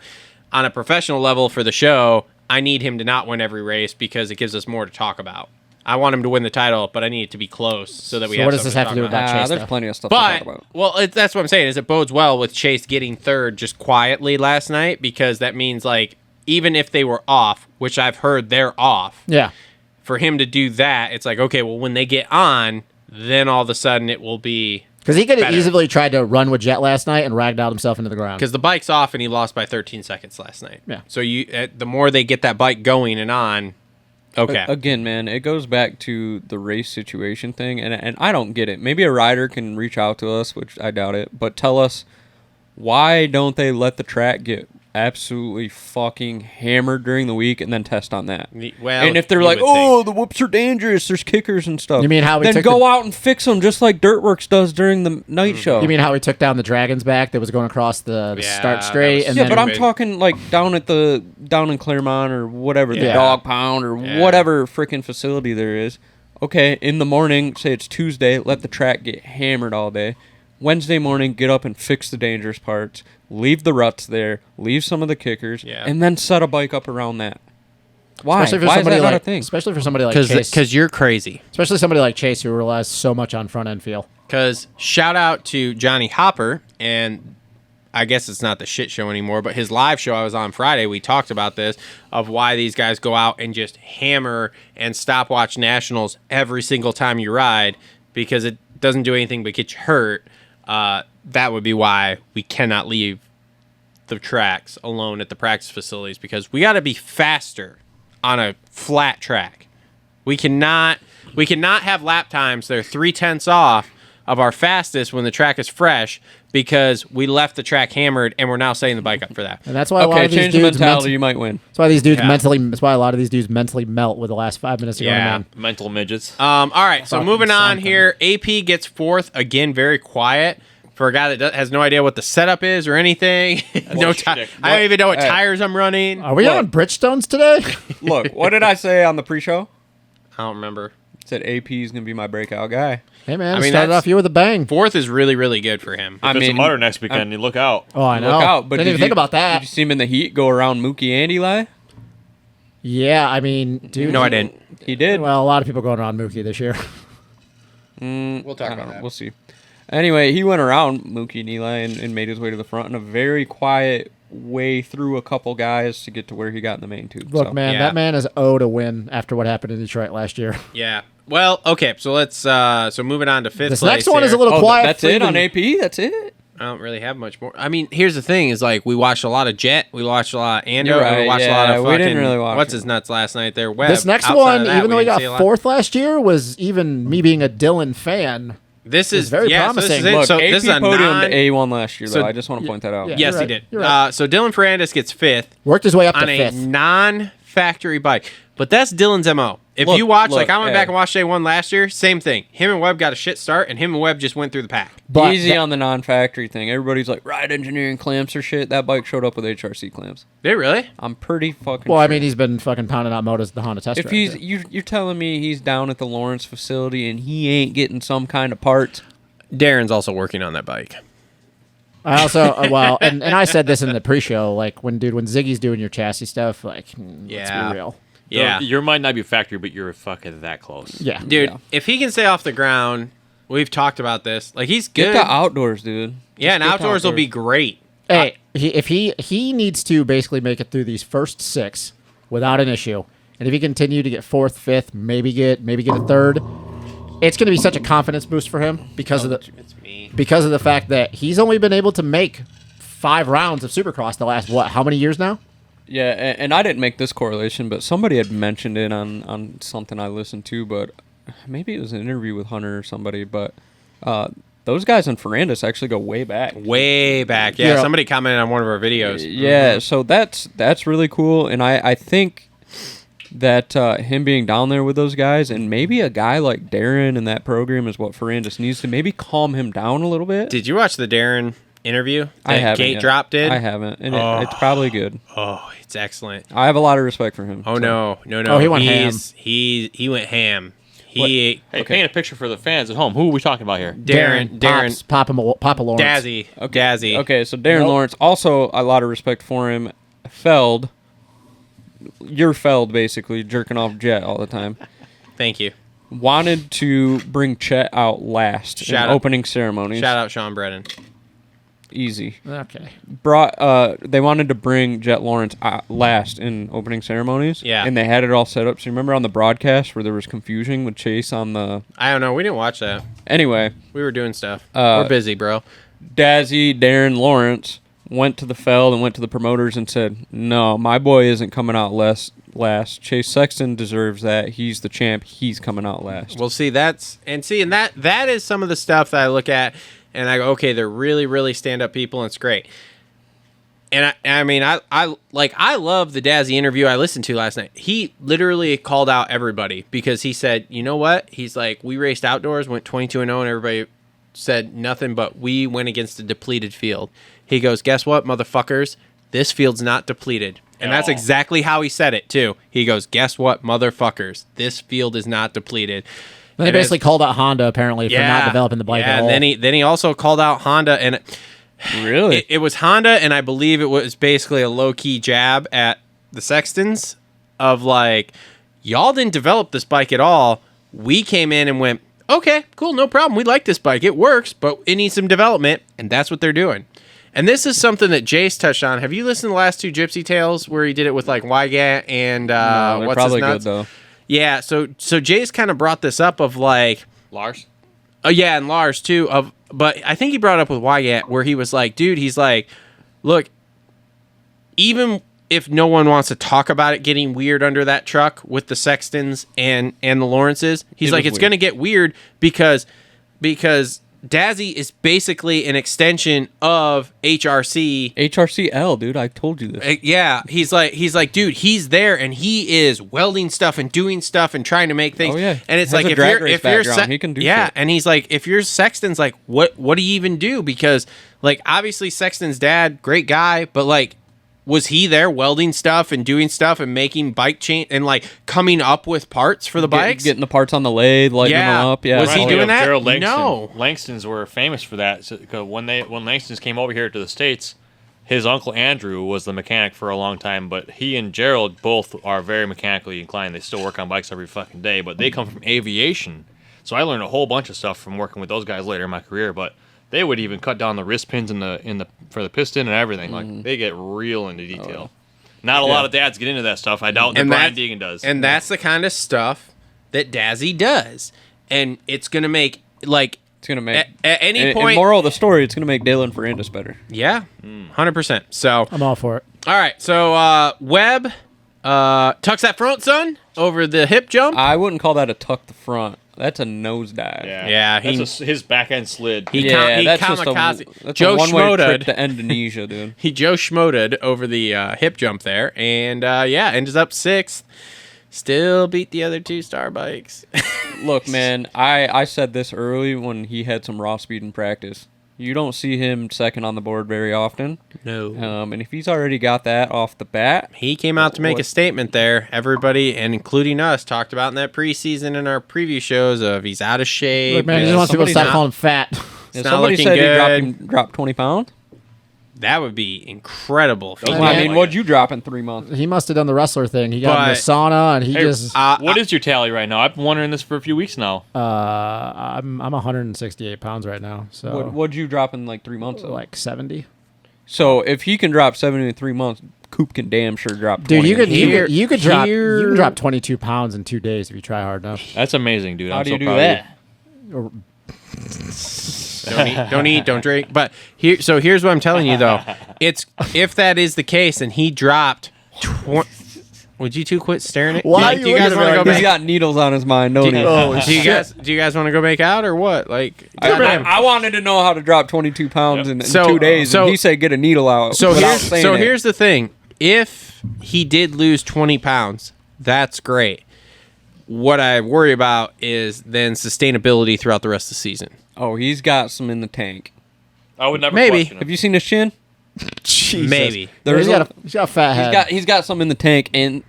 On a professional level for the show, I need him to not win every race because it gives us more to talk about. I want him to win the title, but I need it to be close so that we. So have what does this have to do with that? Chase, there's though? plenty of stuff to talk about. Well, that's what I'm saying. Is it bodes well with Chase getting third just quietly last night because that means like even if they were off, which I've heard they're off. Yeah. For him to do that, it's like okay, well when they get on, then all of a sudden it will be. Because he could have better. easily tried to run with Jet last night and ragdolled himself into the ground. Because the bike's off and he lost by 13 seconds last night. Yeah. So the more they get that bike going and on, okay. Again, man, it goes back to the race situation thing, and I don't get it. Maybe a rider can reach out to us, which I doubt it, but tell us why don't they let the track get absolutely fucking hammered during the week and then test on that? Well, and if they're you like, would oh, think. the whoops are dangerous, there's kickers and stuff. You mean how we then took go out and fix them just like Dirtworks does during the night show? You mean how he took down the Dragon's back that was going across the Yeah, start that straight? was- And yeah, then but I'm big. talking like down in Claremont or whatever, the Yeah. dog pound or Yeah. whatever freaking facility there is. Okay, in the morning, say it's Tuesday, let the track get hammered all day. Wednesday morning, get up and fix the dangerous parts. Leave the ruts there. Leave some of the kickers, Yeah. and then set a bike up around that. Why? especially for Why is somebody that like not a thing? especially for somebody like Chase, Because you're crazy. especially somebody like Chase who relies so much on front end feel. Because shout out to Johnny Hopper, and I guess it's not the shit show anymore, but his live show I was on Friday, we talked about this, of why these guys go out and just hammer and stopwatch nationals every single time you ride because it doesn't do anything but get you hurt. That would be why we cannot leave the tracks alone at the practice facilities because we got to be faster on a flat track. We cannot have lap times that are 0.3 off of our fastest when the track is fresh because we left the track hammered and we're now setting the bike up for that. And that's why a lot Okay, of these change the dudes mentality, you might win. that's why these dudes Yeah. mentally. That's why a lot of these dudes mentally melt with the last 5 minutes to go. Yeah. Man. Mental midgets. All right, so Fucking moving on something. here, AP gets fourth again, very quiet for a guy that has no idea what the setup is or anything. No shtick. I don't even know what Hey. tires I'm running. Are we Look. on Bridgestones today? Look, what did I say on the pre-show? I don't remember. I said AP is going to be my breakout guy. Hey man, I mean, started that's- off you with a bang. Fourth is really, really good for him. I If it's a mean, mutter next weekend, you look out. Oh, I know. Look out. But Didn't did even you think about Did that. you see him in the heat go around Mookie and Eli? Yeah, I mean, dude. No, I didn't. He did. Well, a lot of people going around Mookie this year. We'll talk I about don't know. that. We'll see. Anyway, he went around Mookie and Eli and made his way to the front in a very quiet way through a couple guys to get to where he got in the main tube. Look, so. man, Yeah. that man is owed a win after what happened in Detroit last year. Yeah. Well, okay, so let's so moving on to fifth This place next one is a here. little Oh, quiet. that's it on freebie. AP? That's it? I don't really have much more. I mean, here's the thing: is like we watched a lot of Jet, we watched a lot of Andrew, You're and we right, watched a yeah, lot of we fucking didn't really watch what's it. his nuts last night there. Webb. This next Outside one, of that, even though he didn't see a got lot. fourth last year, was even me being a Dylan fan. This is very yeah, so this promising. is it. Look, So AP this is a podiumed non. A1 last year, though. So- I just want to point that out. Yeah. Yes, You're he right. did. You're right. So Dylan Ferrandis gets fifth Worked his way up on to a fifth. non-factory bike, but that's Dylan's mo. If Look, you watch, look, like I went hey. back and watched A1 last year, same thing. Him and Webb got a shit start, and him and Webb just went through the pack. But Easy that- on the non-factory thing. Everybody's like, ride engineering clamps or shit. That bike showed up with HRC clamps. They really? I'm pretty fucking well, sure. I mean, he's been fucking pounding out motos at the Honda test If track. he's too. you're telling me he's down at the Lawrence facility and he ain't getting some kind of parts. Darren's also working on that bike. I also well, and I said this in the pre-show, like when Ziggy's doing your chassis stuff, like let's Yeah. be real. Yeah, Your might not be factory, but you're fucking that close. Yeah, dude. Yeah. If he can stay off the ground, we've talked about this. Like he's Get good. the outdoors, dude. Yeah, and Just get the outdoors will be great. Hey, if he needs to basically make it through these first six without an issue, and if he continue to get fourth, fifth, maybe get a third, it's going to be such a confidence boost for him because of It's me. the fact that he's only been able to make 5 rounds of Supercross the last how many years now? Yeah, and I didn't make this correlation, but somebody had mentioned it on something I listened to, but maybe it was an interview with Hunter or somebody, but those guys in Ferrandis actually go way back. Way back. Yeah, Yeah. somebody commented on one of our videos. Yeah, so that's really cool, and I think that him being down there with those guys, and maybe a guy like Darren in that program is what Ferrandis needs to maybe calm him down a little bit. Did you watch the Darren interview I that haven't Gate yet. Drop did? I haven't, and it's probably good. Oh, it's excellent. I have a lot of respect for him. Oh so. no. Oh, he went ham. He went ham. He Hey, paint a picture for the fans at home. Who are we talking about here? Darren Pops, Papa Lawrence. Dazzy. Dazzy. Okay, so Darren Lawrence, also a lot of respect for him. Feld, you're Feld basically, jerking off Jet all the time. Thank you. Wanted to bring Chet out last Shout in out. opening ceremonies. Shout out Sean Brennan. Easy. Okay. They wanted to bring Jet Lawrence out last in opening ceremonies. Yeah. And they had it all set up. So you remember on the broadcast where there was confusion with Chase on the... I don't know. We didn't watch that. Anyway, We were doing stuff. We're busy, bro. Dazzy, Darren Lawrence went to the Feld and went to the promoters and said, no, my boy isn't coming out last. Chase Sexton deserves that. He's the champ. He's coming out last. Well, see, that is some of the stuff that I look at and I go, okay, they're really, really stand-up people, and it's great. And I mean, I love the Dazzy interview I listened to last night. He literally called out everybody because he said, you know what? He's like, we raced outdoors, went 22-0, and everybody said nothing but we went against a depleted field. He goes, guess what, motherfuckers? This field's not depleted. And that's exactly how he said it, too. He goes, guess what, motherfuckers? This field is not depleted. They basically called out Honda apparently for not developing the bike at all. And then he also called out Honda, and Really? it was Honda, and I believe it was basically a low-key jab at the Sextons of like, y'all didn't develop this bike at all. We came in and went, okay, cool, no problem. We like this bike. It works, but it needs some development, and that's what they're doing. And this is something that Jace touched on. Have you listened to the last two Gypsy Tales where he did it with like Wygat and No, they're what's probably his nuts? good, though. Yeah, so Jace kind of brought this up of like, Lars? oh yeah, and Lars too. But I think he brought it up with Wyatt where he was like, dude, he's like, look, even if no one wants to talk about it getting weird under that truck with the Sextons and the Lawrences, he's like, it's going to get weird because Dazzy is basically an extension of HRC. HRCL, dude. I told you this. Yeah, he's like, dude, he's there and he is welding stuff and doing stuff and trying to make things. Oh, yeah. And it's Has like a drag race background. He can do yeah, shit. and he's like, if you're Sexton's, like, what do you even do? Because like obviously Sexton's dad, great guy, but like, was he there welding stuff and doing stuff and making bike chain and like coming up with parts for the bikes? Getting the parts on the lathe, lighting them up. Yeah. Was he doing that? Gerald Langston. No. Langstons were famous for that. So, 'cause when Langstons came over here to the States, his uncle Andrew was the mechanic for a long time, but he and Gerald both are very mechanically inclined. They still work on bikes every fucking day, but they come from aviation. So I learned a whole bunch of stuff from working with those guys later in my career, but they would even cut down the wrist pins for the piston and everything. Like they get real into detail. Not a lot of dads get into that stuff. I doubt that Brian Deegan does. And that's the kind of stuff that Dazzy does. And it's going to make, like, It's going to make... at any and point... moral of the story, it's going to make Dalen Ferrandis better. Yeah, 100%. So, I'm all for it. all right. So, Webb tucks that front, son, over the hip jump. I wouldn't call that a tuck the front. That's a nosedive. Yeah, his back end slid. He that's kamikaze. just a Joe one-way trip Schmoted. to Indonesia, dude. He Joe Schmoted over the hip jump there. And, ends up 6th. Still beat the other 2 star bikes. Look, man, I said this early when he had some raw speed in practice. You don't see him second on the board very often. No. And if he's already got that off the bat, He came out to make a statement there. Everybody, and including us, talked about in that preseason and our preview shows of he's out of shape. Look, man, he just wants people to stop calling him fat. It's if not somebody looking said good. he dropped 20 pounds. That would be incredible. Well, I mean, what'd you drop in 3 months? He must have done the wrestler thing. He got in the But- sauna and he Hey, just. what is your tally right now? I've been wondering this for a few weeks now. I'm 168 pounds right now, so What'd you drop in like 3 months? Though? like 70. So if he can drop 70 in 3 months, Coop can damn sure drop 20. Dude, you could Here- you could drop here- you can drop 22 pounds in 2 days if you try hard enough. That's amazing, dude. How I'm do so you do proud of that? don't eat, don't drink. But here's what I'm telling you though. It's if that is the case, and he dropped. Would you two quit staring at? Why do are you guys looking want to at go me? He's back? got needles on his mind, don't he? Do you guys want to go make out or what? Like, I wanted to know how to drop 22 pounds in So- 2 days, so- and he said get a needle out. So without here's saying it. here's the thing. If he did lose 20 pounds, that's great. What I worry about is then sustainability throughout the rest of the season. Oh, he's got some in the tank. I would never Maybe. question him. Have you seen his chin? Jesus. Maybe. He's got a fat head. He's got some in the tank, and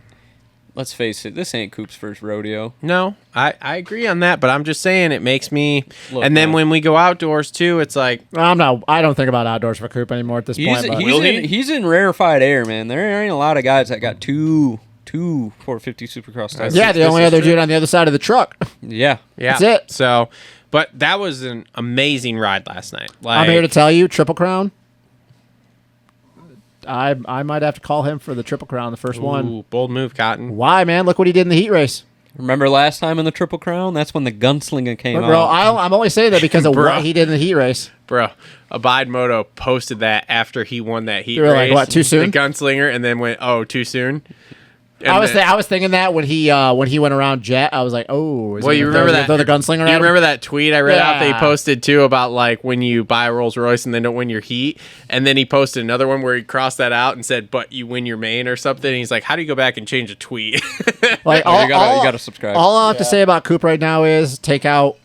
let's face it, this ain't Coop's first rodeo. No, I agree on that, but I'm just saying it makes me. Look, and then man. when we go outdoors too, it's like I don't think about outdoors for Coop anymore at this point. But He's in rarefied air, man. There ain't a lot of guys that got two 450 Supercross titles. yeah, the only other dude on the other side of the truck. Yeah. yeah, That's it. So, but that was an amazing ride last night. Like, I'm here to tell you, Triple Crown. I might have to call him for the Triple Crown, the first one. ooh, bold move, Cotton. Why, man? Look what he did in the heat race. Remember last time in the Triple Crown? That's when the gunslinger came Bro, out. I'm only saying that because of Bro. what he did in the heat race. Bro, Abide Moto posted that after he won that heat You were like, race. what, too soon? The gunslinger, and then went, oh, too soon. And I was then- thinking that when he went around Jet, I was like, oh, is Well, he you gonna remember throw that? the gunslinger? You at him? remember that tweet I read out that he Yeah. posted too about like when you buy a Rolls Royce and then don't win your heat, and then he posted another one where he crossed that out and said, "But you win your main" or something. And he's like, "How do you go back and change a tweet?" Like, Oh, you gotta subscribe. All I have to say about Coop right now is take out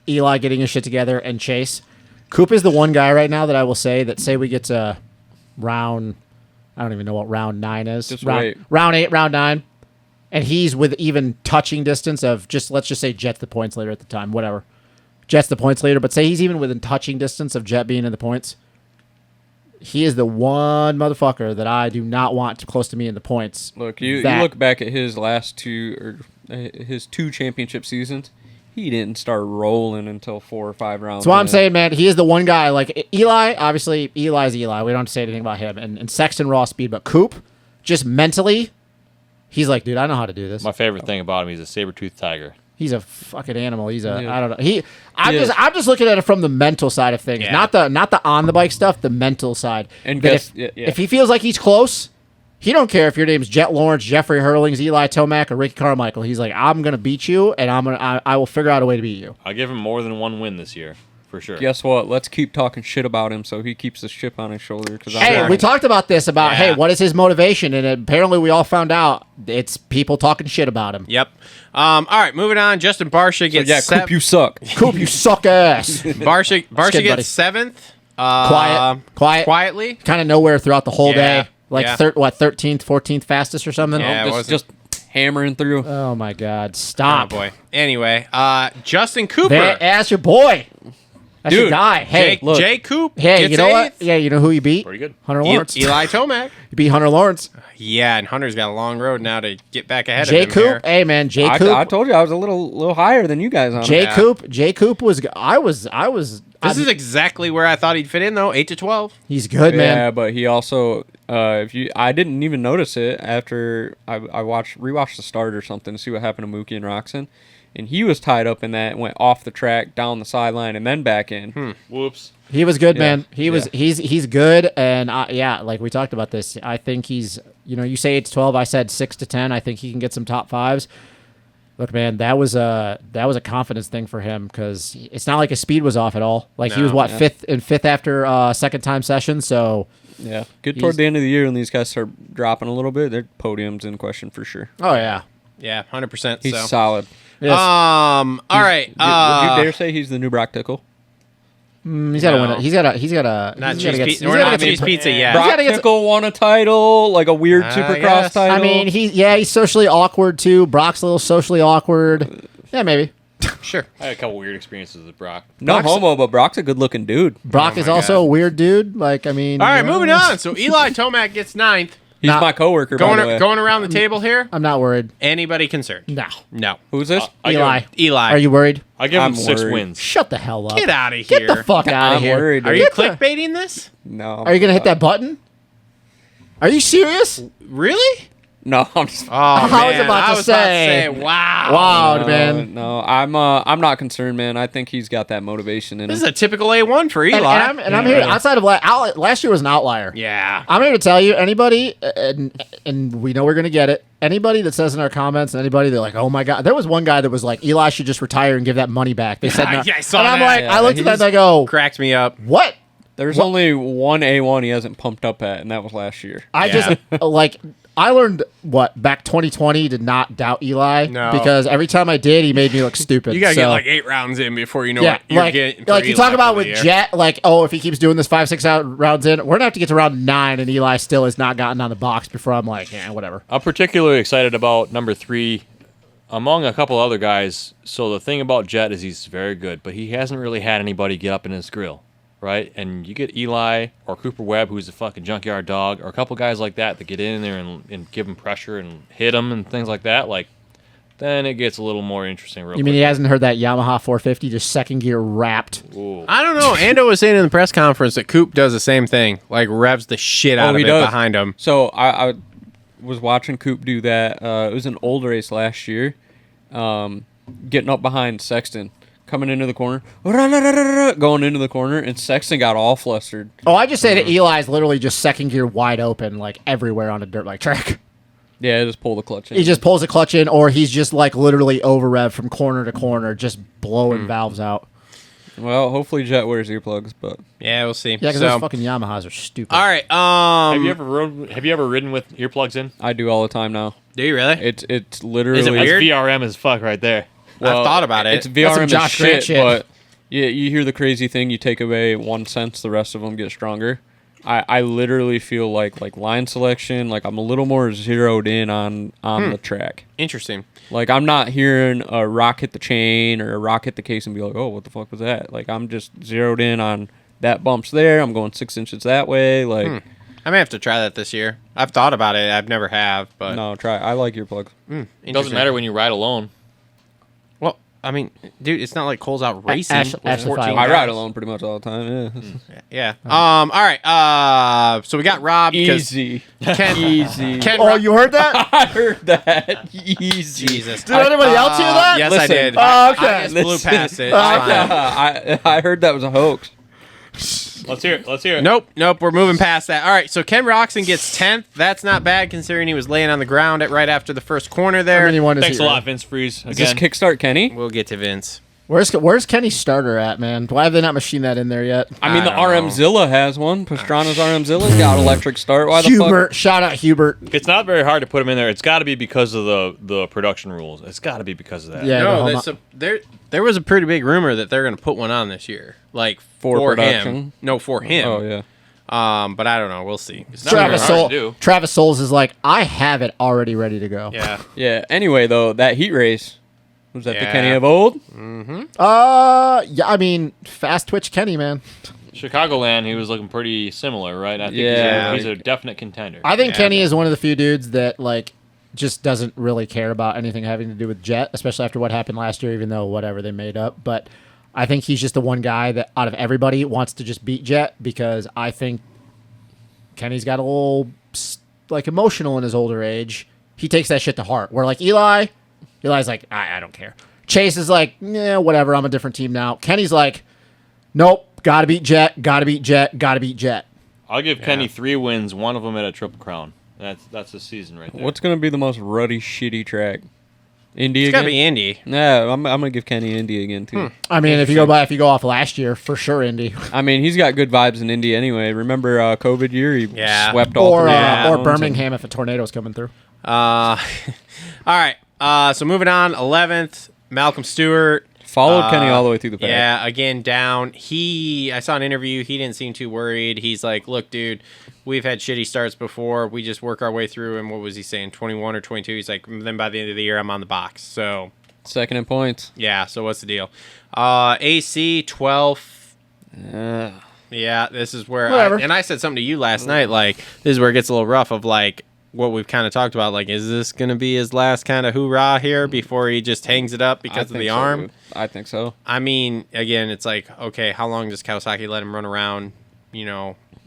Eli getting his shit together and Chase. Coop is the one guy right now that I will say that say we get to round, I don't even know what round 9 is. Just round, wait. round 8, round 9. And he's with even touching distance of let's just say Jet's the points leader at the time, whatever. Jet's the points leader, but say he's even within touching distance of Jet being in the points. He is the one motherfucker that I do not want too close to me in the points. Look, you That- look back at his last his 2 championship seasons. He didn't start rolling until 4 or 5 rounds. That's why I'm in. saying, man, he is the one guy. Like Eli, obviously, Eli's Eli. We don't have to say anything about him. And Sexton raw speed, but Coop, just mentally, he's like, dude, I know how to do this. My favorite thing about him, he's a saber-toothed tiger. He's a fucking animal. He's a Yeah. I don't know. I'm is. just looking at it from the mental side of things, Yeah. not the on the bike stuff, the mental side. And That guess- if, yeah. if he feels like he's close, he don't care if your name's Jet Lawrence, Jeffrey Hurlings, Eli Tomac, or Ricky Carmichael. He's like, I'm gonna beat you, and I will figure out a way to beat you. I'll give him more than one win this year, for sure. Guess what? Let's keep talking shit about him so he keeps the chip on his shoulder. Because Hey, we talked about this about Yeah. hey, what is his motivation? And apparently, we all found out it's people talking shit about him. Yep. All right, moving on. Justin Barsha gets Coop, you suck. Coop, you suck ass. Barsha kidding, buddy. gets 7th. Quiet. Quietly. Kind of nowhere throughout the whole Yeah, day. Like yeah. 13th, 14th fastest or something. Yeah. it Just hammering through. Oh my God! Oh Stop. boy. Anyway, Justin Cooper. That's your boy. That's your Dude, guy. Hey, look. Jay Coop. hey, gets you know what? 8th. Yeah, you know who he beat? Pretty good. Hunter Lawrence. Eli Tomac. He beat Hunter Lawrence. Yeah, and Hunter's got a long road now to get back ahead Jay of him here. Coop. Hey man, Jay I Coop. told you I was a little higher than you guys on him. Jay Yeah. Coop. Jay Coop was. I was. This is exactly where I thought he'd fit in, though. 8 to 12. He's good, man. Yeah, but he also, I didn't even notice it after I rewatched the start or something to see what happened to Mookie and Roxon, and he was tied up in that, went off the track, down the sideline, and then back in. Whoops. He was good, Yeah, man. He's good, and yeah, like we talked about this. I think he's. You say 8 to 12. I said 6 to 10. I think he can get some top 5s. Look, man, that was a confidence thing for him because it's not like his speed was off at all. Like he was No. what Yeah. fifth after second time session. So Yeah, good toward the end of the year when these guys start dropping a little bit. Their podium's in question for sure. oh yeah, Yeah, 100%. He's so. solid. yes. All right. Would you dare say he's the new Brock Tickle? He's got to win no. it. He's got to. Not he's cheese gotta get- pizza. he's We're gotta not get cheese some- pizza yet. Brock gotta get Tickle won a title, like a weird Supercross yes. title. I mean, he's socially awkward too. Brock's a little socially awkward. Yeah, maybe. Sure. I had a couple weird experiences with Brock. no Brock's- homo, but Brock's a good-looking dude. Brock Oh is my also God. a weird dude. Like, I mean. All right, you know, moving on. So Eli Tomac gets 9th. He's Nah. my coworker. by the way. Going around the table here. I'm not worried. Anybody concerned? No. No. Who's this? Eli. Eli. Are you worried? I give him I'm 6 worried. wins. Shut the hell up. Get out of Get here. the fuck out of I'm here. worried. Are you Get the- clickbaiting this? No. Are you gonna hit that button? Are you serious? Really? No, I'm just. Oh, I was man, about to I was say. wow. Wow, No, man. No, I'm not concerned, man. I think he's got that motivation in This him. is a typical A1 for Eli. And I'm here outside of last year was an outlier. Yeah. I'm here to tell you, anybody, and we know we're gonna get it. Anybody that says in our comments, and anybody they're like, oh my god, there was one guy that was like, Eli should just retire and give that money back. They said, no. Yeah, I saw and I'm that. like, Yeah, I looked at that he's- and I go, Cracked me up. what? There's only one A1 he hasn't pumped up at, and that was last year. I Yeah. just like I learned back 2020 to not doubt Eli No. because every time I did, he made me look stupid. You gotta get So, like 8 rounds in before you know yeah, what you're like getting. like for you Eli talk about for with the year. Jet, like if he keeps doing this 5-6 rounds in, we're gonna have to get to round 9, and Eli still has not gotten on the box before I'm like, yeah, whatever. I'm particularly excited about number 3 among a couple other guys. So the thing about Jet is he's very good, but he hasn't really had anybody get up in his grill, right? And you get Eli or Cooper Webb, who's a fucking junkyard dog, or a couple guys like that get in there and give him pressure and hit him and things like that. Like, then it gets a little more interesting. You mean he hasn't heard that Yamaha 450 just second gear wrapped? Ooh. I don't know. Ando was saying in the press conference that Coop does the same thing, like revs the shit out of he it does. behind him. So I was watching Coop do that. It was an old race last year, getting up behind Sexton, coming into the corner, going into the corner, and Sexton got all flustered. Oh, I just say that Eli's literally just second gear wide open, like everywhere on a dirt bike track. Yeah, just pull the clutch in. He just pulls the clutch in, or he's just like literally over rev from corner to corner, just blowing valves out. Well, hopefully Jet wears earplugs, but Yeah, we'll see. Yeah, because So- those fucking Yamahas are stupid. all right. Have you ever ridden with earplugs in? I do all the time now. Do you really? It's literally Is it That's weird? VRM as fuck right there. I've thought about it. It's That's VRM some as Josh Grant shit. but yeah, you hear the crazy thing. You take away 1 sense, the rest of them get stronger. I literally feel like line selection, like I'm a little more zeroed in on the track. Interesting. Like I'm not hearing a rock hit the chain or a rock hit the case and be like, oh, what the fuck was that? Like I'm just zeroed in on that bump's there. I'm going 6 inches that way. Like I may have to try that this year. I've thought about it. I've never have, but no, try. I like earplugs. It doesn't interesting. matter when you ride alone. Well, I mean, dude, it's not like Cole's out racing. Ash- with Ashley 14 Fowler. I guys. ride alone pretty much all the time. Yeah. Yeah. All right. So we got Rob because Easy. Ken, Easy. Ken Oh, Rob- you heard that? I heard that. Easy. Jesus. Did anybody else hear that? Yes, Listen, I did. Oh, okay. I just blew Listen. past it. It's fine. I heard that was a hoax. Let's hear it. Let's hear it. Nope. We're moving past that. All right. So Ken Roxon gets 10th. That's not bad considering he was laying on the ground right after the first corner there. How many one is Thanks he, a right? lot, Vince Freeze. Is this Again, Kickstart Kenny? We'll get to Vince. Where's Kenny's starter at, man? Why have they not machined that in there yet? I mean, the I don't know. RMzilla has one. Pastrana's RMzilla's got electric start. Why the Hubert, fuck? shout out Hubert. it's not very hard to put him in there. It's got to be because of the production rules. It's got to be because of that. Yeah. No, the there was a pretty big rumor that they're going to put one on this year, like For for production? him. No, for him. Oh, yeah. But I don't know. We'll see. It's not very Travis hard Soul. to do. Travis Souls is like, I have it already ready to go. Yeah. Yeah. Anyway, though, that heat race, was that the Yeah. Kenny of old? Yeah, I mean, fast twitch Kenny, man. Chicagoland, he was looking pretty similar, right? I think Yeah. he's a definite contender. I think Yeah. Kenny is one of the few dudes that like just doesn't really care about anything having to do with Jet, especially after what happened last year, even though whatever they made up. But I think he's just the one guy that out of everybody wants to just beat Jet because I think Kenny's got a little like emotional in his older age. He takes that shit to heart. Where like Eli's like, I don't care. Chase is like, yeah, whatever. I'm a different team now. Kenny's like, nope, gotta beat Jet, gotta beat Jet, gotta beat Jet. I'll give Kenny 3 wins, one of them at a Triple Crown. That's the season right there. What's going to be the most ruddy, shitty track? Indy It's again? got to be Indy. Yeah, I'm going to give Kenny Indy again, too. I mean, if you go off last year, for sure, Indy. I mean, he's got good vibes in Indy anyway. Remember COVID year? He Yeah. swept all Or three or rounds and- Birmingham if a tornado's coming through. All right. So moving on, 11th, Malcolm Stewart. Followed Kenny all the way through the pack. Yeah, again, down. I saw an interview. He didn't seem too worried. He's like, look, dude, we've had shitty starts before. We just work our way through. And what was he saying, 21 or 22? He's like, then by the end of the year, I'm on the box. So, Second in points. yeah, so what's the deal? AC, 12th. Yeah, this is where Whatever. and I said something to you last night, like, this is where it gets a little rough of, like, what we've kind of talked about. Like, is this going to be his last kind of hoorah here before he just hangs it up because of the arm? I think so. I mean, again, it's like, okay, how long does Kawasaki let him run around,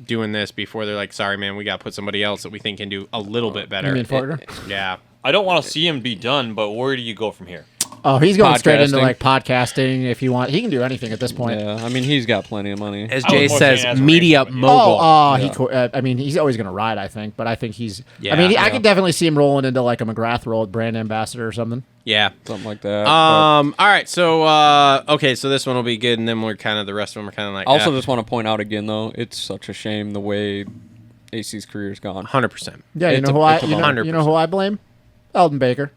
doing this before they're like, sorry, man, we got to put somebody else that we think can do a little bit better. You mean Fortner? Yeah. I don't want to see him be done, but where do you go from here? Oh, he's going straight into Podcasting. like podcasting. If you want, he can do anything at this point. Yeah, I mean, he's got plenty of money. As I Jay was more says, saying as a media racer, but yeah. mogul. I mean, he's always going to ride. I think, but I think he's. Yeah, I mean, I yeah. could definitely see him rolling into like a McGrath role, brand ambassador or something. Yeah. Something like that. All right. So, okay. So this one will be good. And then we're kind of, the rest of them are kind of like, Also, just want to point out again, though, it's such a shame the way AC's career is gone. 100%. Yeah, you It's know a- who I it's a you know, bummer. you know who I blame? Eldon Baker.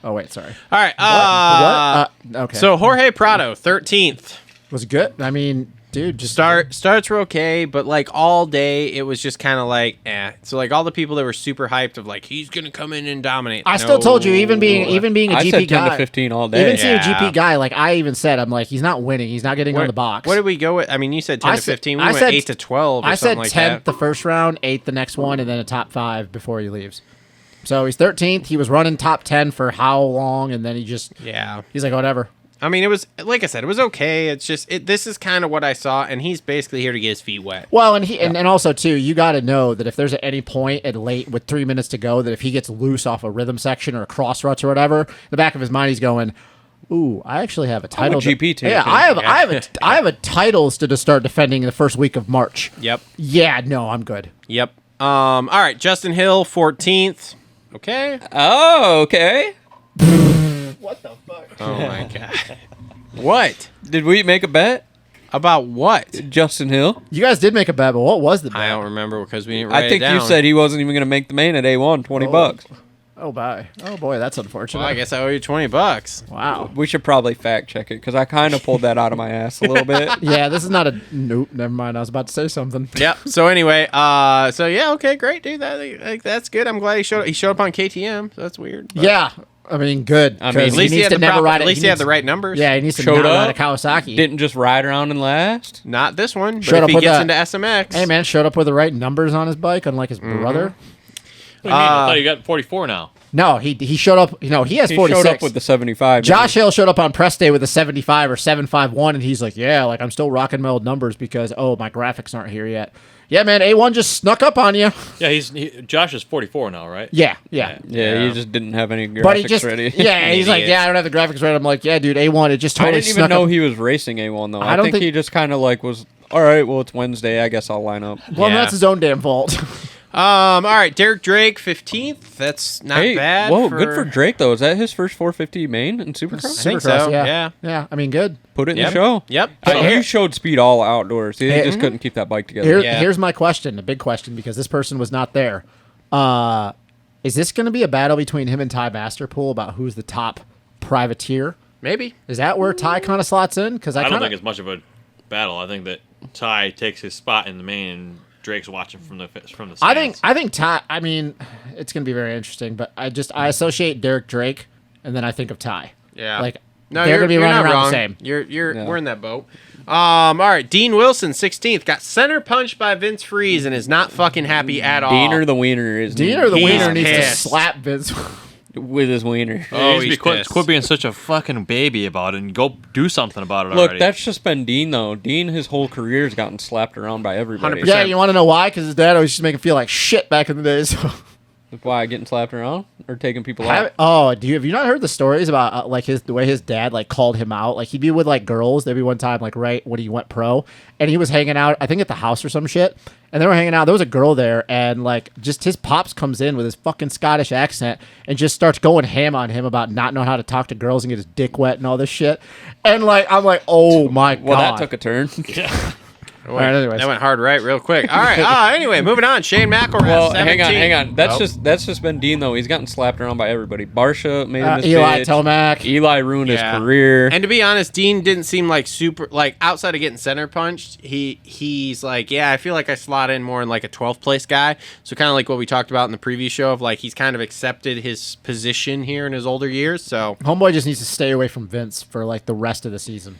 Oh wait, sorry. All right. What? Okay. So Jorge Prado, 13th. was it good? I mean, dude, just Starts were okay, but like all day it was just kind of like So like all the people that were super hyped of like he's gonna come in and dominate. I still told you, even being a I GP said 10 guy, to 15 all day. even seeing a Yeah. GP guy, like I even said, I'm like, he's not winning. He's not getting on the box. What did we go with? I mean, you said 10 I to said- 15. We I went said- 8 to 12. Or I said something like 10th that. the first round, 8th the next one, and then a top 5 before he leaves. So he's 13th. He was running top 10 for how long, and then he's like, whatever. I mean, it was like I said, it was okay. It's just this is kind of what I saw, and he's basically here to get his feet wet. Well, and also too, you got to know that if there's at any point at late with 3 minutes to go, that if he gets loose off a rhythm section or a cross ruts or whatever, in the back of his mind he's going, "Ooh, I actually have a title." GP champion. Yeah, I have a titles to start defending in the first week of March. Yep. Yeah, no, I'm good. Yep. All right, Justin Hill, 14th. Okay. Oh, okay. What the fuck? Oh my god. What? Did we make a bet? About what? Justin Hill? You guys did make a bet, but what was the bet? I don't remember because we didn't write I think it down. you said he wasn't even going to make the main at A1, $20. Oh, bye. Oh boy, that's unfortunate. Well, I guess I owe you $20. Wow. We should probably fact check it because I kind of pulled that out of my ass a little bit. Yeah, this is not a nope. Never mind. I was about to say something. Yep. So anyway, so yeah, okay, great, dude. That's good. I'm glad he showed up. He showed up on KTM. So that's weird. But Yeah, I mean, good. I mean, 'cause At least he needs had to the never proper, ride At it. least he had the right numbers. Yeah, he needs to Showed not ride a up, Kawasaki. Didn't just ride around and last. Not this one. But Showed if up he with gets a- into SMX, Hey man, showed up with the right numbers on his bike, unlike his brother. What do you mean? I thought you got 44 now. No, he showed up. You know, he has He 46. showed up with the 75. Josh Hill showed up on press day with a 75 or 751, and he's like, "Yeah, like I'm still rocking my old numbers because my graphics aren't here yet." Yeah, man, A1 just snuck up on you. Yeah, Josh is 44 now, right? Yeah. Yeah, he just didn't have any graphics But he just, ready. yeah, he's like, Idiot. yeah, I don't have the graphics ready. I'm like, yeah, dude, A1, it just I totally didn't snuck even know up. he was racing A1 though. I I, don't think think- he just kind of like was, all right, well, it's Wednesday. I guess I'll line up. Well, Yeah. that's his own damn fault. all right, Derek Drake, 15th. That's not Hey, bad. whoa, good for Drake though. Is that his first 450 main in Supercross? I think Supercross, so, yeah. Yeah, I mean, good. Put it in Yep. the show. Yep. But So he here- showed speed all outdoors. He Hey, just couldn't keep that bike together. Here's my question, a big question, because this person was not there. Is this going to be a battle between him and Ty Masterpool about who's the top privateer? Maybe. Is that where Ty kind of slots in? Because I don't think it's much of a battle. I think that Ty takes his spot in the main, and Drake's watching from the stands. I think Ty. I mean, it's going to be very interesting, but I associate Derek Drake, and then I think of Ty. Yeah. Like No, they're you're going to be you're running not around wrong. the same. We're in that boat. All right, Dean Wilson, 16th, got center punched by Vince Freeze and is not fucking happy at all. Dean or the wiener is Dean or the He's wiener needs to pissed. slap Vince. with his wiener. Oh, He he's quit pissed. being such a fucking baby about it and go do something about it Look, already. that's just been Dean though. Dean, his whole career has gotten slapped around by everybody. 100%. Yeah, you want to know why? Because his dad always used to make him feel like shit back in the days. Why, getting slapped around or taking people out? Have you not heard the stories about like the way his dad like called him out? Like he'd be with like girls. There'd be one time like right when he went pro, and he was hanging out. I think at the house or some shit. And they were hanging out. There was a girl there, and like just his pops comes in with his fucking Scottish accent and just starts going ham on him about not knowing how to talk to girls and get his dick wet and all this shit. And like I'm like, oh my god. Well, that took a turn. All right, anyways. That went hard right real quick. All right. Anyway, moving on. Shane McElrath, Well, 17th. hang on. That's Oh. just been Dean though. He's gotten slapped around by everybody. Barsha made him his Eli bitch. Tomac. Eli ruined Yeah. his career. And to be honest, Dean didn't seem like super like outside of getting center punched. He's like, yeah, I feel like I slot in more in like a 12th place guy. So kind of like what we talked about in the previous show of like he's kind of accepted his position here in his older years. So Homeboy just needs to stay away from Vince for like the rest of the season.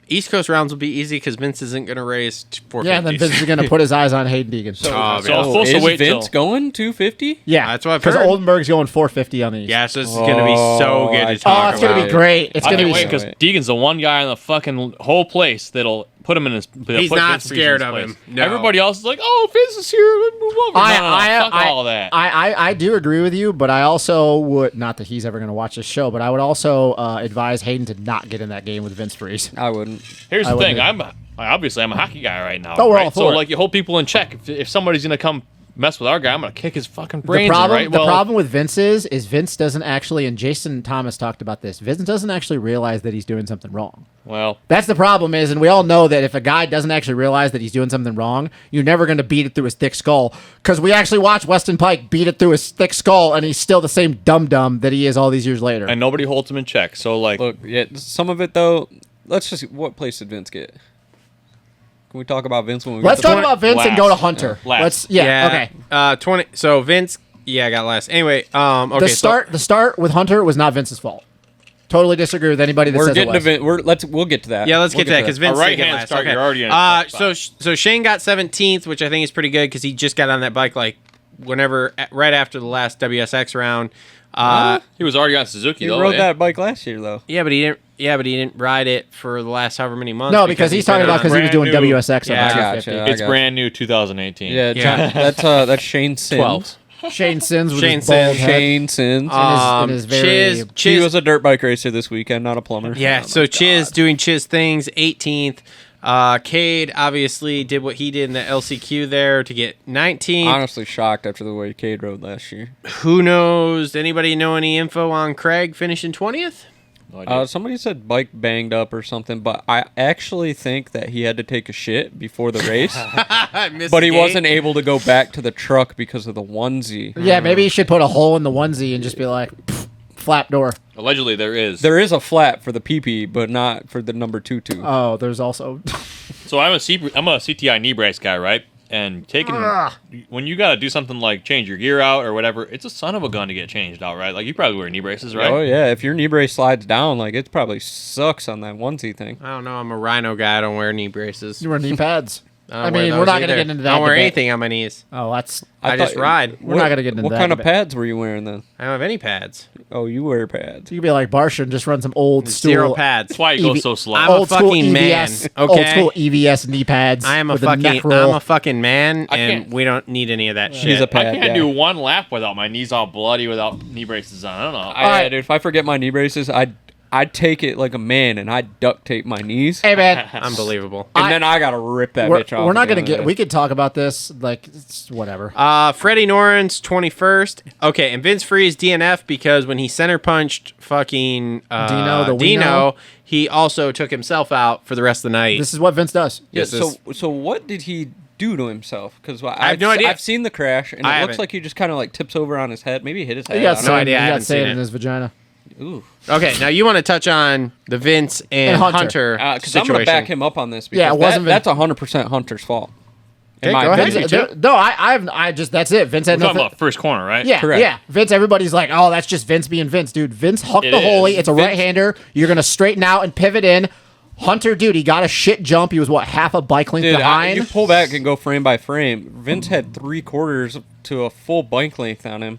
East Coast rounds will be easy because Vince isn't going to raise 450s. Yeah, and then Vince is going to put his eyes on Hayden Deegan. so Oh, it's man. supposed to is wait Vince till going 250? Yeah, That's what I've because heard. Oldenburg's going 450 on the East. Yeah, so this is going to be so good to I- talk Oh, it's going to about. be great. It's I going to can't be wait because Deegan's the one guy in the fucking whole place that'll put him in his. He's put not Vince Freeze in scared his of place. him. No. Everybody else is like, "Oh, Vince is here. Let's move over." Fuck all that. I do agree with you, but I also would not that he's ever going to watch this show, but I would also advise Hayden to not get in that game with Vince Freeze. I wouldn't. Here's I the thing. wouldn't. I'm a hockey guy right now. Oh, we're right? all So for it. like you hold people in check. If somebody's gonna come mess with our guy, I'm gonna kick his fucking The brains problem, in, right? the problem with Vince is Vince doesn't actually, and Jason Thomas talked about this. Vince doesn't actually realize that he's doing something wrong. Well, That's the problem is, and we all know that if a guy doesn't actually realize that he's doing something wrong, you're never going to beat it through his thick skull. Because we actually watched Weston Pike beat it through his thick skull, and he's still the same dum-dum that he is all these years later. and nobody holds him in check. So like, Look, yeah, some of it though. Let's just. What place did Vince get? Can we talk about Vince when we? Let's get to talk about Vince and go to Hunter. Last. Okay. 20. So Vince, I got last. Anyway, okay. The start with Hunter was not Vince's fault. Totally disagree with anybody that We're says getting it to was. Vince. We'll get to that. Yeah, let's get to that because Vince A right did get hand last. start, Okay. you're already in a tough so Shane got 17th, which I think is pretty good because he just got on that bike like right after the last WSX round. he was already on Suzuki He though. rode eh? that bike last year though. Yeah, but he didn't. Yeah, but he didn't ride it for the last however many months. No, because he's talking been about on- because he was doing brand new- WSX on Yeah, the I 250. gotcha. It's brand new 2018. Yeah, Yeah. that's Shane Sins. 12. Shane Sins with Shane his bald Sins. head. Shane Sins. in his very- He was a dirt bike racer this weekend, not a plumber. Yeah, so Chiz doing Chiz things, 18th. Cade obviously did what he did in the LCQ there to get 19th. Honestly shocked after the way Cade rode last year. Who knows? Anybody know any info on Craig finishing 20th? No idea. Somebody said bike banged up or something, but I actually think that he had to take a shit before the race. But he wasn't able to go back to the truck because of the onesie. Yeah, maybe you should put a hole in the onesie and just be like, "Pff, flap door." Allegedly, there is. There is a flap for the PP, but not for the number 22. Oh, there's also. So I'm a CTI knee brace guy, right? And taking when you got to do something like change your gear out or whatever, it's a son of a gun to get changed out, right? Like you probably wear knee braces, right? Oh yeah, if your knee brace slides down, like it probably sucks on that onesie thing. I don't know. I'm a rhino guy. I don't wear knee braces. You wear knee pads. I I don't wear mean, we're those not going to either. get into that. I don't wear debate. anything on my knees. Oh, that's. I just thought- ride. We're not gonna get into What that kind of debate. pads were you wearing then? I don't have any pads. Oh, you wear pads. You could be like Barsha and just run some old Zero stool. pads. That's why you go EV so slow. I'm a Old school fucking man, EVS, okay? Old school EVS knee pads. I am a with neck fucking. roll. I'm a fucking man, I and can't- we don't need any of that shit. He's a I pad can't guy. do one lap without my knees all bloody without knee braces on. I don't know. right. Dude, if I forget my knee braces, I'd take it like a man and I'd duct tape my knees. Hey man, Unbelievable. And then I gotta rip that bitch off. we're not at the gonna end of get. the We day. could talk about this. Like, it's whatever. Freddie Noren's 21st. Okay, and Vince Freeze DNF because when he center punched fucking Dino, Dino, he also took himself out for the rest of the night. This is what Vince does. Yeah, This so what did he do to himself? Because I have no idea. I've seen the crash, and I it looks haven't. like he just kind of like tips over on his head. Maybe he hit his head. He got I don't no sand. idea. I He got haven't seen sand it. in his vagina. know. Ooh. Okay, now you want to touch on the Vince and And Hunter. Hunter Because I'm situation. gonna back him up on this. Because Yeah, it wasn't that's 100% Hunter's fault. In Okay, my go ahead. opinion. Vince, no, I just that's it. Vince had We're talking nothing. about first corner, right? Yeah, Correct. yeah. Vince, everybody's like, oh, that's just Vince being Vince, dude. Vince hucked It the holy. is. It's a Vince- right-hander. You're gonna straighten out and pivot in. Hunter, dude, he got a shit jump. He was what, half a bike length Dude, behind. you pull back and go frame by frame. Vince had 3/4 to a full bike length on him,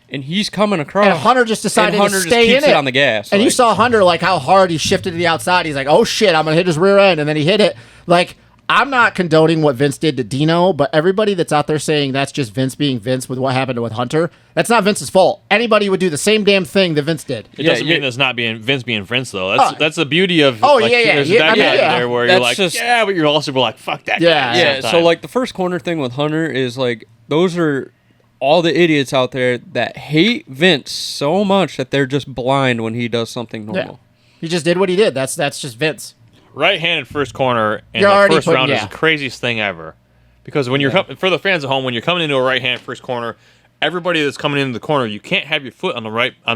and he's coming across. And Hunter just decided and Hunter to stay just keeps in it on the gas. And you like- saw Hunter like how hard he shifted to the outside. He's like, "Oh shit, I'm gonna hit his rear end," and then he hit it. Like, I'm not condoning what Vince did to Dino, but everybody that's out there saying that's just Vince being Vince with what happened with Hunter, that's not Vince's fault. Anybody would do the same damn thing that Vince did. It Yeah, doesn't mean you're- it's not being Vince being Vince though. Oh. That's the beauty of. Oh, like, yeah, yeah, There's yeah, that I mean, guy yeah. there where That's you're like, just- yeah, but you're also like, fuck that. Yeah, guy Yeah, sometimes. so like the first corner thing with Hunter is like those are all the idiots out there that hate Vince so much that they're just blind when he does something Yeah. normal. He just did what he did. That's just Vince. right-handed first corner in You're the already first putting- round is yeah. the craziest thing ever. Because when you're for the fans at home, when you're coming into a right-hand first corner, everybody that's coming into the corner, you can't have your foot on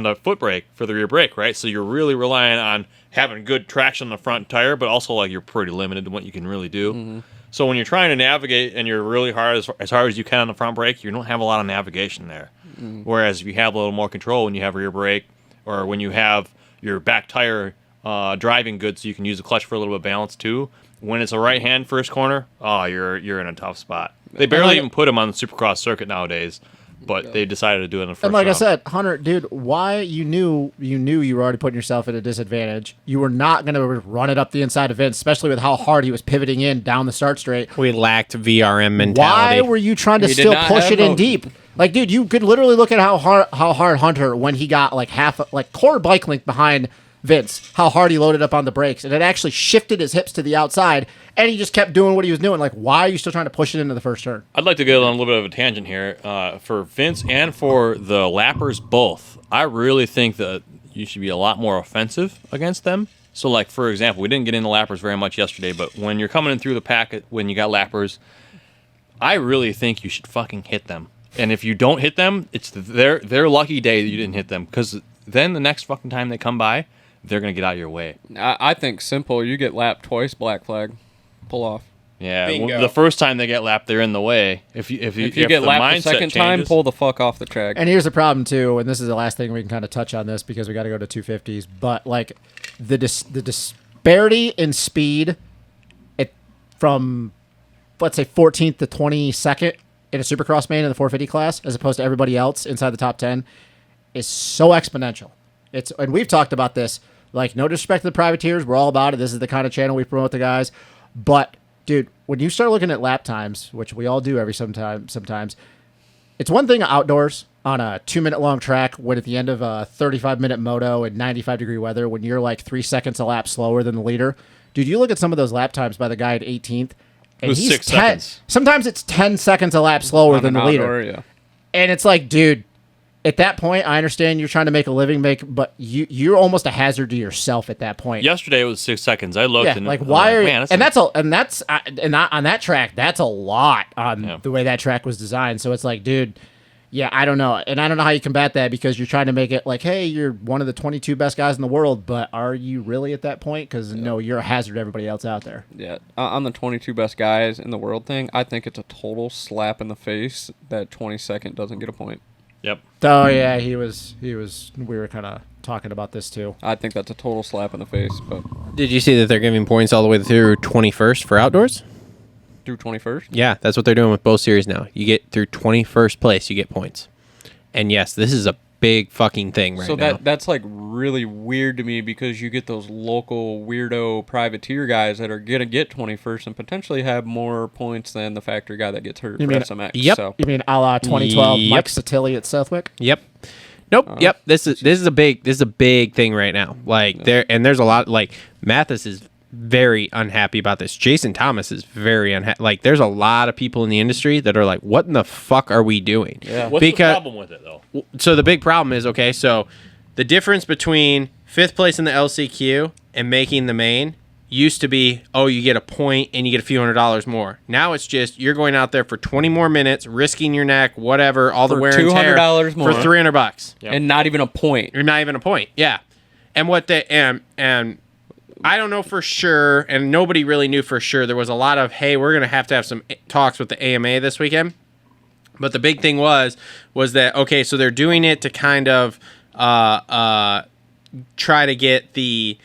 the foot brake for the rear brake, right? So you're really relying on having good traction on the front tire, but also like you're pretty limited in what you can really do. Mm-hmm. So when you're trying to navigate and you're really hard as hard as you can on the front brake, you don't have a lot of navigation there. Mm-hmm. Whereas if you have a little more control when you have rear brake or when you have your back tire driving good, so you can use the clutch for a little bit of balance too. When it's a right hand first corner, oh, you're in a tough spot. They barely like- even put him on the Supercross circuit nowadays, but they decided to do it in the first And like I round. said, Hunter, dude, why you knew you were already putting yourself at a disadvantage. You were not going to run it up the inside of Vince, especially with how hard he was pivoting in down the start straight. We lacked VRM mentality. Why were you trying to He did still not push have it in no- deep? Like, dude, you could literally look at how hard Hunter when he got like half, like quarter bike length behind Vince how hard he loaded up on the brakes, and it actually shifted his hips to the outside, and he just kept doing what he was doing. Like, why are you still trying to push it into the first turn? I'd like to go on a little bit of a tangent here. For Vince and for the lappers both, I really think that you should be a lot more offensive against them. So, like, for example, we didn't get into lappers very much yesterday, but when you're coming in through the pack when you got lappers, I really think you should fucking hit them. And if you don't hit them, it's their lucky day that you didn't hit them, because then the next fucking time they come by, they're going to get out of your way. I think simple. You get lapped twice, black flag. Pull off. Yeah, Bingo. the first time they get lapped, they're in the way. If you get lapped the second time, pull the fuck off the track. And here's the problem too, and this is the last thing we can kind of touch on this because we got to go to 250s. But like the disparity in speed, from let's say 14th to 22nd in a Supercross main in the 450 class, as opposed to everybody else inside the top 10, is so exponential. And we've talked about this. Like, no disrespect to the privateers, we're all about it. This is the kind of channel we promote the guys. But dude, when you start looking at lap times, which we all do sometimes, it's one thing outdoors on a 2-minute long track when at the end of a 35-minute moto in 95-degree weather, when you're like 3 seconds a lap slower than the leader. Dude, you look at some of those lap times by the guy at 18th, and he's 6 seconds. Sometimes it's 10 seconds a lap slower than the leader. Outdoor, yeah. And it's like, dude, at that point, I understand you're trying to make a living, but you're almost a hazard to yourself at that point. Yesterday it was 6 seconds. I looked and like, why are you? man, And on that track, that's a lot on the way that track was designed. So it's like, dude, yeah, I don't know, and I don't know how you combat that because you're trying to make it like, hey, you're one of the 22 best guys in the world, but are you really at that point? Because no, you're a hazard to everybody else out there. Yeah, on the 22 best guys in the world thing, I think it's a total slap in the face that 22nd doesn't get a point. Yep. Oh yeah, he was. We were kind of talking about this too. I think that's a total slap in the face, but Did you see that they're giving points all the way through 21st for outdoors? through 21st? Yeah, that's what they're doing with both series now. You get through 21st place, you get points. And yes, this is a big fucking thing right now. So that's like really weird to me because you get those local weirdo privateer guys that are gonna get 21st and potentially have more points than the factory guy that gets hurt for SMX. Yep. So. You mean a la 2012 Yep. Mike Satilli at Southwick? Yep. Nope. Yep. This is a big thing right now. Like there's a lot, like Mathis is very unhappy about this. Jason Thomas is very unhappy. Like there's a lot of people in the industry that are like, what in the fuck are we doing? Yeah. What's the problem with it though? So the big problem is, okay, so the difference between 5th place in the LCQ and making the main used to be, oh, you get a point and you get a few $100s more. Now it's just you're going out there for 20 more minutes, risking your neck, whatever, all the For wear and tear $200 more. for $300. Yep. And not even a point. You're not even a point. Yeah. And what they and I don't know for sure, and nobody really knew for sure. There was a lot of, hey, we're going to have some talks with the AMA this weekend. But the big thing was that, okay, so they're doing it to kind of try to get the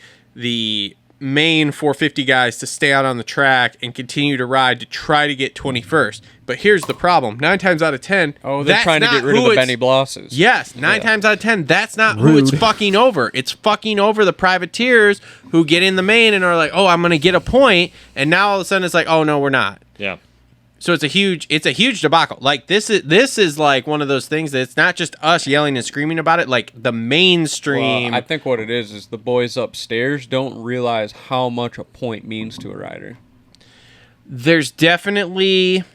main 450 guys to stay out on the track and continue to ride to try to get 21st. But here's the problem. 9 times out of 10, Oh, they're that's trying to not get rid of who the it's- Benny Blosses. Yes, 9 times out of 10, that's not who it's fucking over. It's fucking over the privateers who get in the main and are like, oh, I'm going to get a point. And now all of a sudden it's like, oh, no, we're not. Yeah. So it's a huge debacle. Like this is like one of those things that it's not just us yelling and screaming about it. Like the mainstream. Well, I think what it is the boys upstairs don't realize how much a point means to a rider. There's definitely, let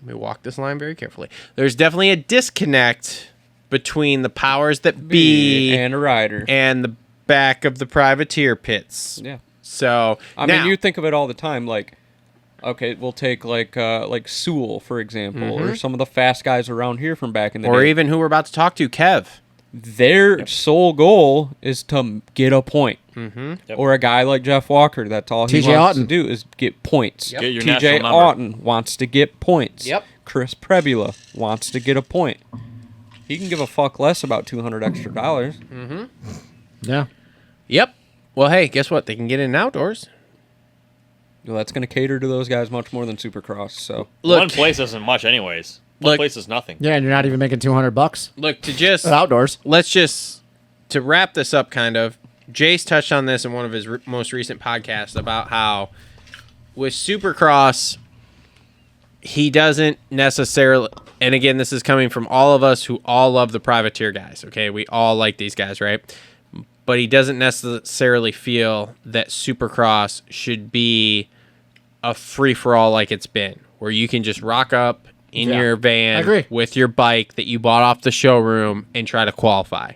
me walk this line very carefully. There's definitely a disconnect between the powers that be And a rider. and the back of the privateer pits. Yeah. So I mean, you think of it all the time. Like, okay, we'll take like Sewell, for example, or some of the fast guys around here from back in the day. or even who we're about to talk to, Kev. Their sole goal is to get a point. Mm-hmm. Yep. Or a guy like Jeff Walker, that's all he TJ wants Otten. to do is get points. Yep. Get your TJ national number. Otten wants to get points. Yep. Chris Prebula wants to get a point. He can give a fuck less about $200 extra. Yeah. Yep. Well, hey, guess what? They can get in outdoors. Well, that's going to cater to those guys much more than Supercross. So Look, One place isn't much anyways. One Look- place is nothing. Yeah, and you're not even making $200 look to just outdoors. let's just to wrap this up kind of. Jace touched on this in one of his most recent podcasts about how with Supercross he doesn't necessarily, and again this is coming from all of us who all love the privateer guys, okay? We all like these guys, right? but he doesn't necessarily feel that Supercross should be a free-for-all like it's been, where you can just rock up in your I van agree. with your bike that you bought off the showroom and try to qualify.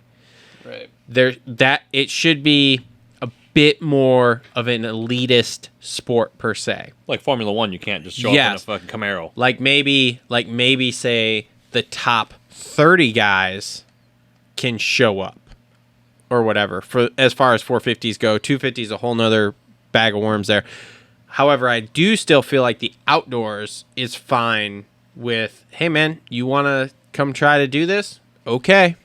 Right. It should be a bit more of an elitist sport per se. Like Formula One, you can't just show up in a fucking Camaro. Like maybe say the top 30 guys can show up or whatever. For as far as 450s go, 250s is a whole nother bag of worms there. However, I do still feel like the outdoors is fine with, hey man, you want to come try to do this? Okay.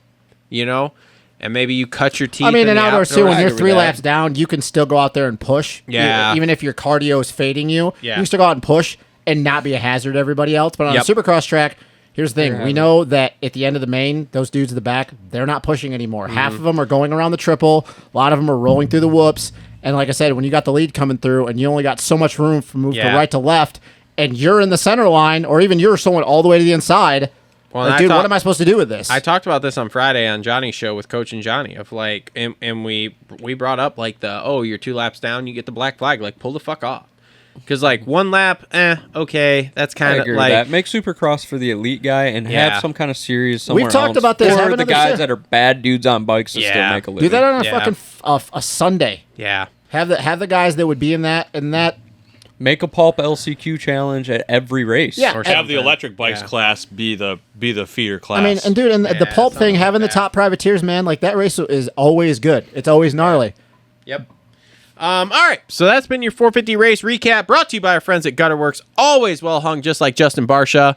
You know, and maybe you cut your teeth. I mean, in in the outdoors too, when I you're agree 3 with that. laps down, you can still go out there and push. Yeah. Even if your cardio is fading you, Yeah. you can still go out and push and not be a hazard to everybody else. But on Yep. a Supercross track, here's the thing. They're We know that at the end of the main, those dudes at the back, they're not pushing anymore. Half of them are going around the triple. A lot of them are rolling through the whoops. And like I said, when you got the lead coming through and you only got so much room from move Yeah. to right to left, and you're in the center line, or even you're someone all the way to the inside, Well, like, and I dude, thought- what am I supposed to do with this? I talked about this on Friday on Johnny's show with Coach and Johnny of like, and we brought up like you're 2 laps down, you get the black flag, like pull the fuck off. Because like 1 lap, okay, that's I kind of agree like, with that. Make Supercross for the elite guy and Yeah. have some kind of series somewhere We've talked else about this, for have the another guys shit. that are bad dudes on bikes that still Yeah. make a living. do that on a Yeah. fucking a Sunday. yeah. Have the guys that would be in that Make a pulp LCQ challenge at every race. Yeah. Or Have the something. electric bikes Yeah. class be the feeder class. I mean, and dude, and the Yeah, pulp thing, something having like the that. top privateers, man, like that race is always good. It's always gnarly. Yep. All right. So that's been your 450 race recap brought to you by our friends at Gutter Works. Always well hung, just like Justin Barsha.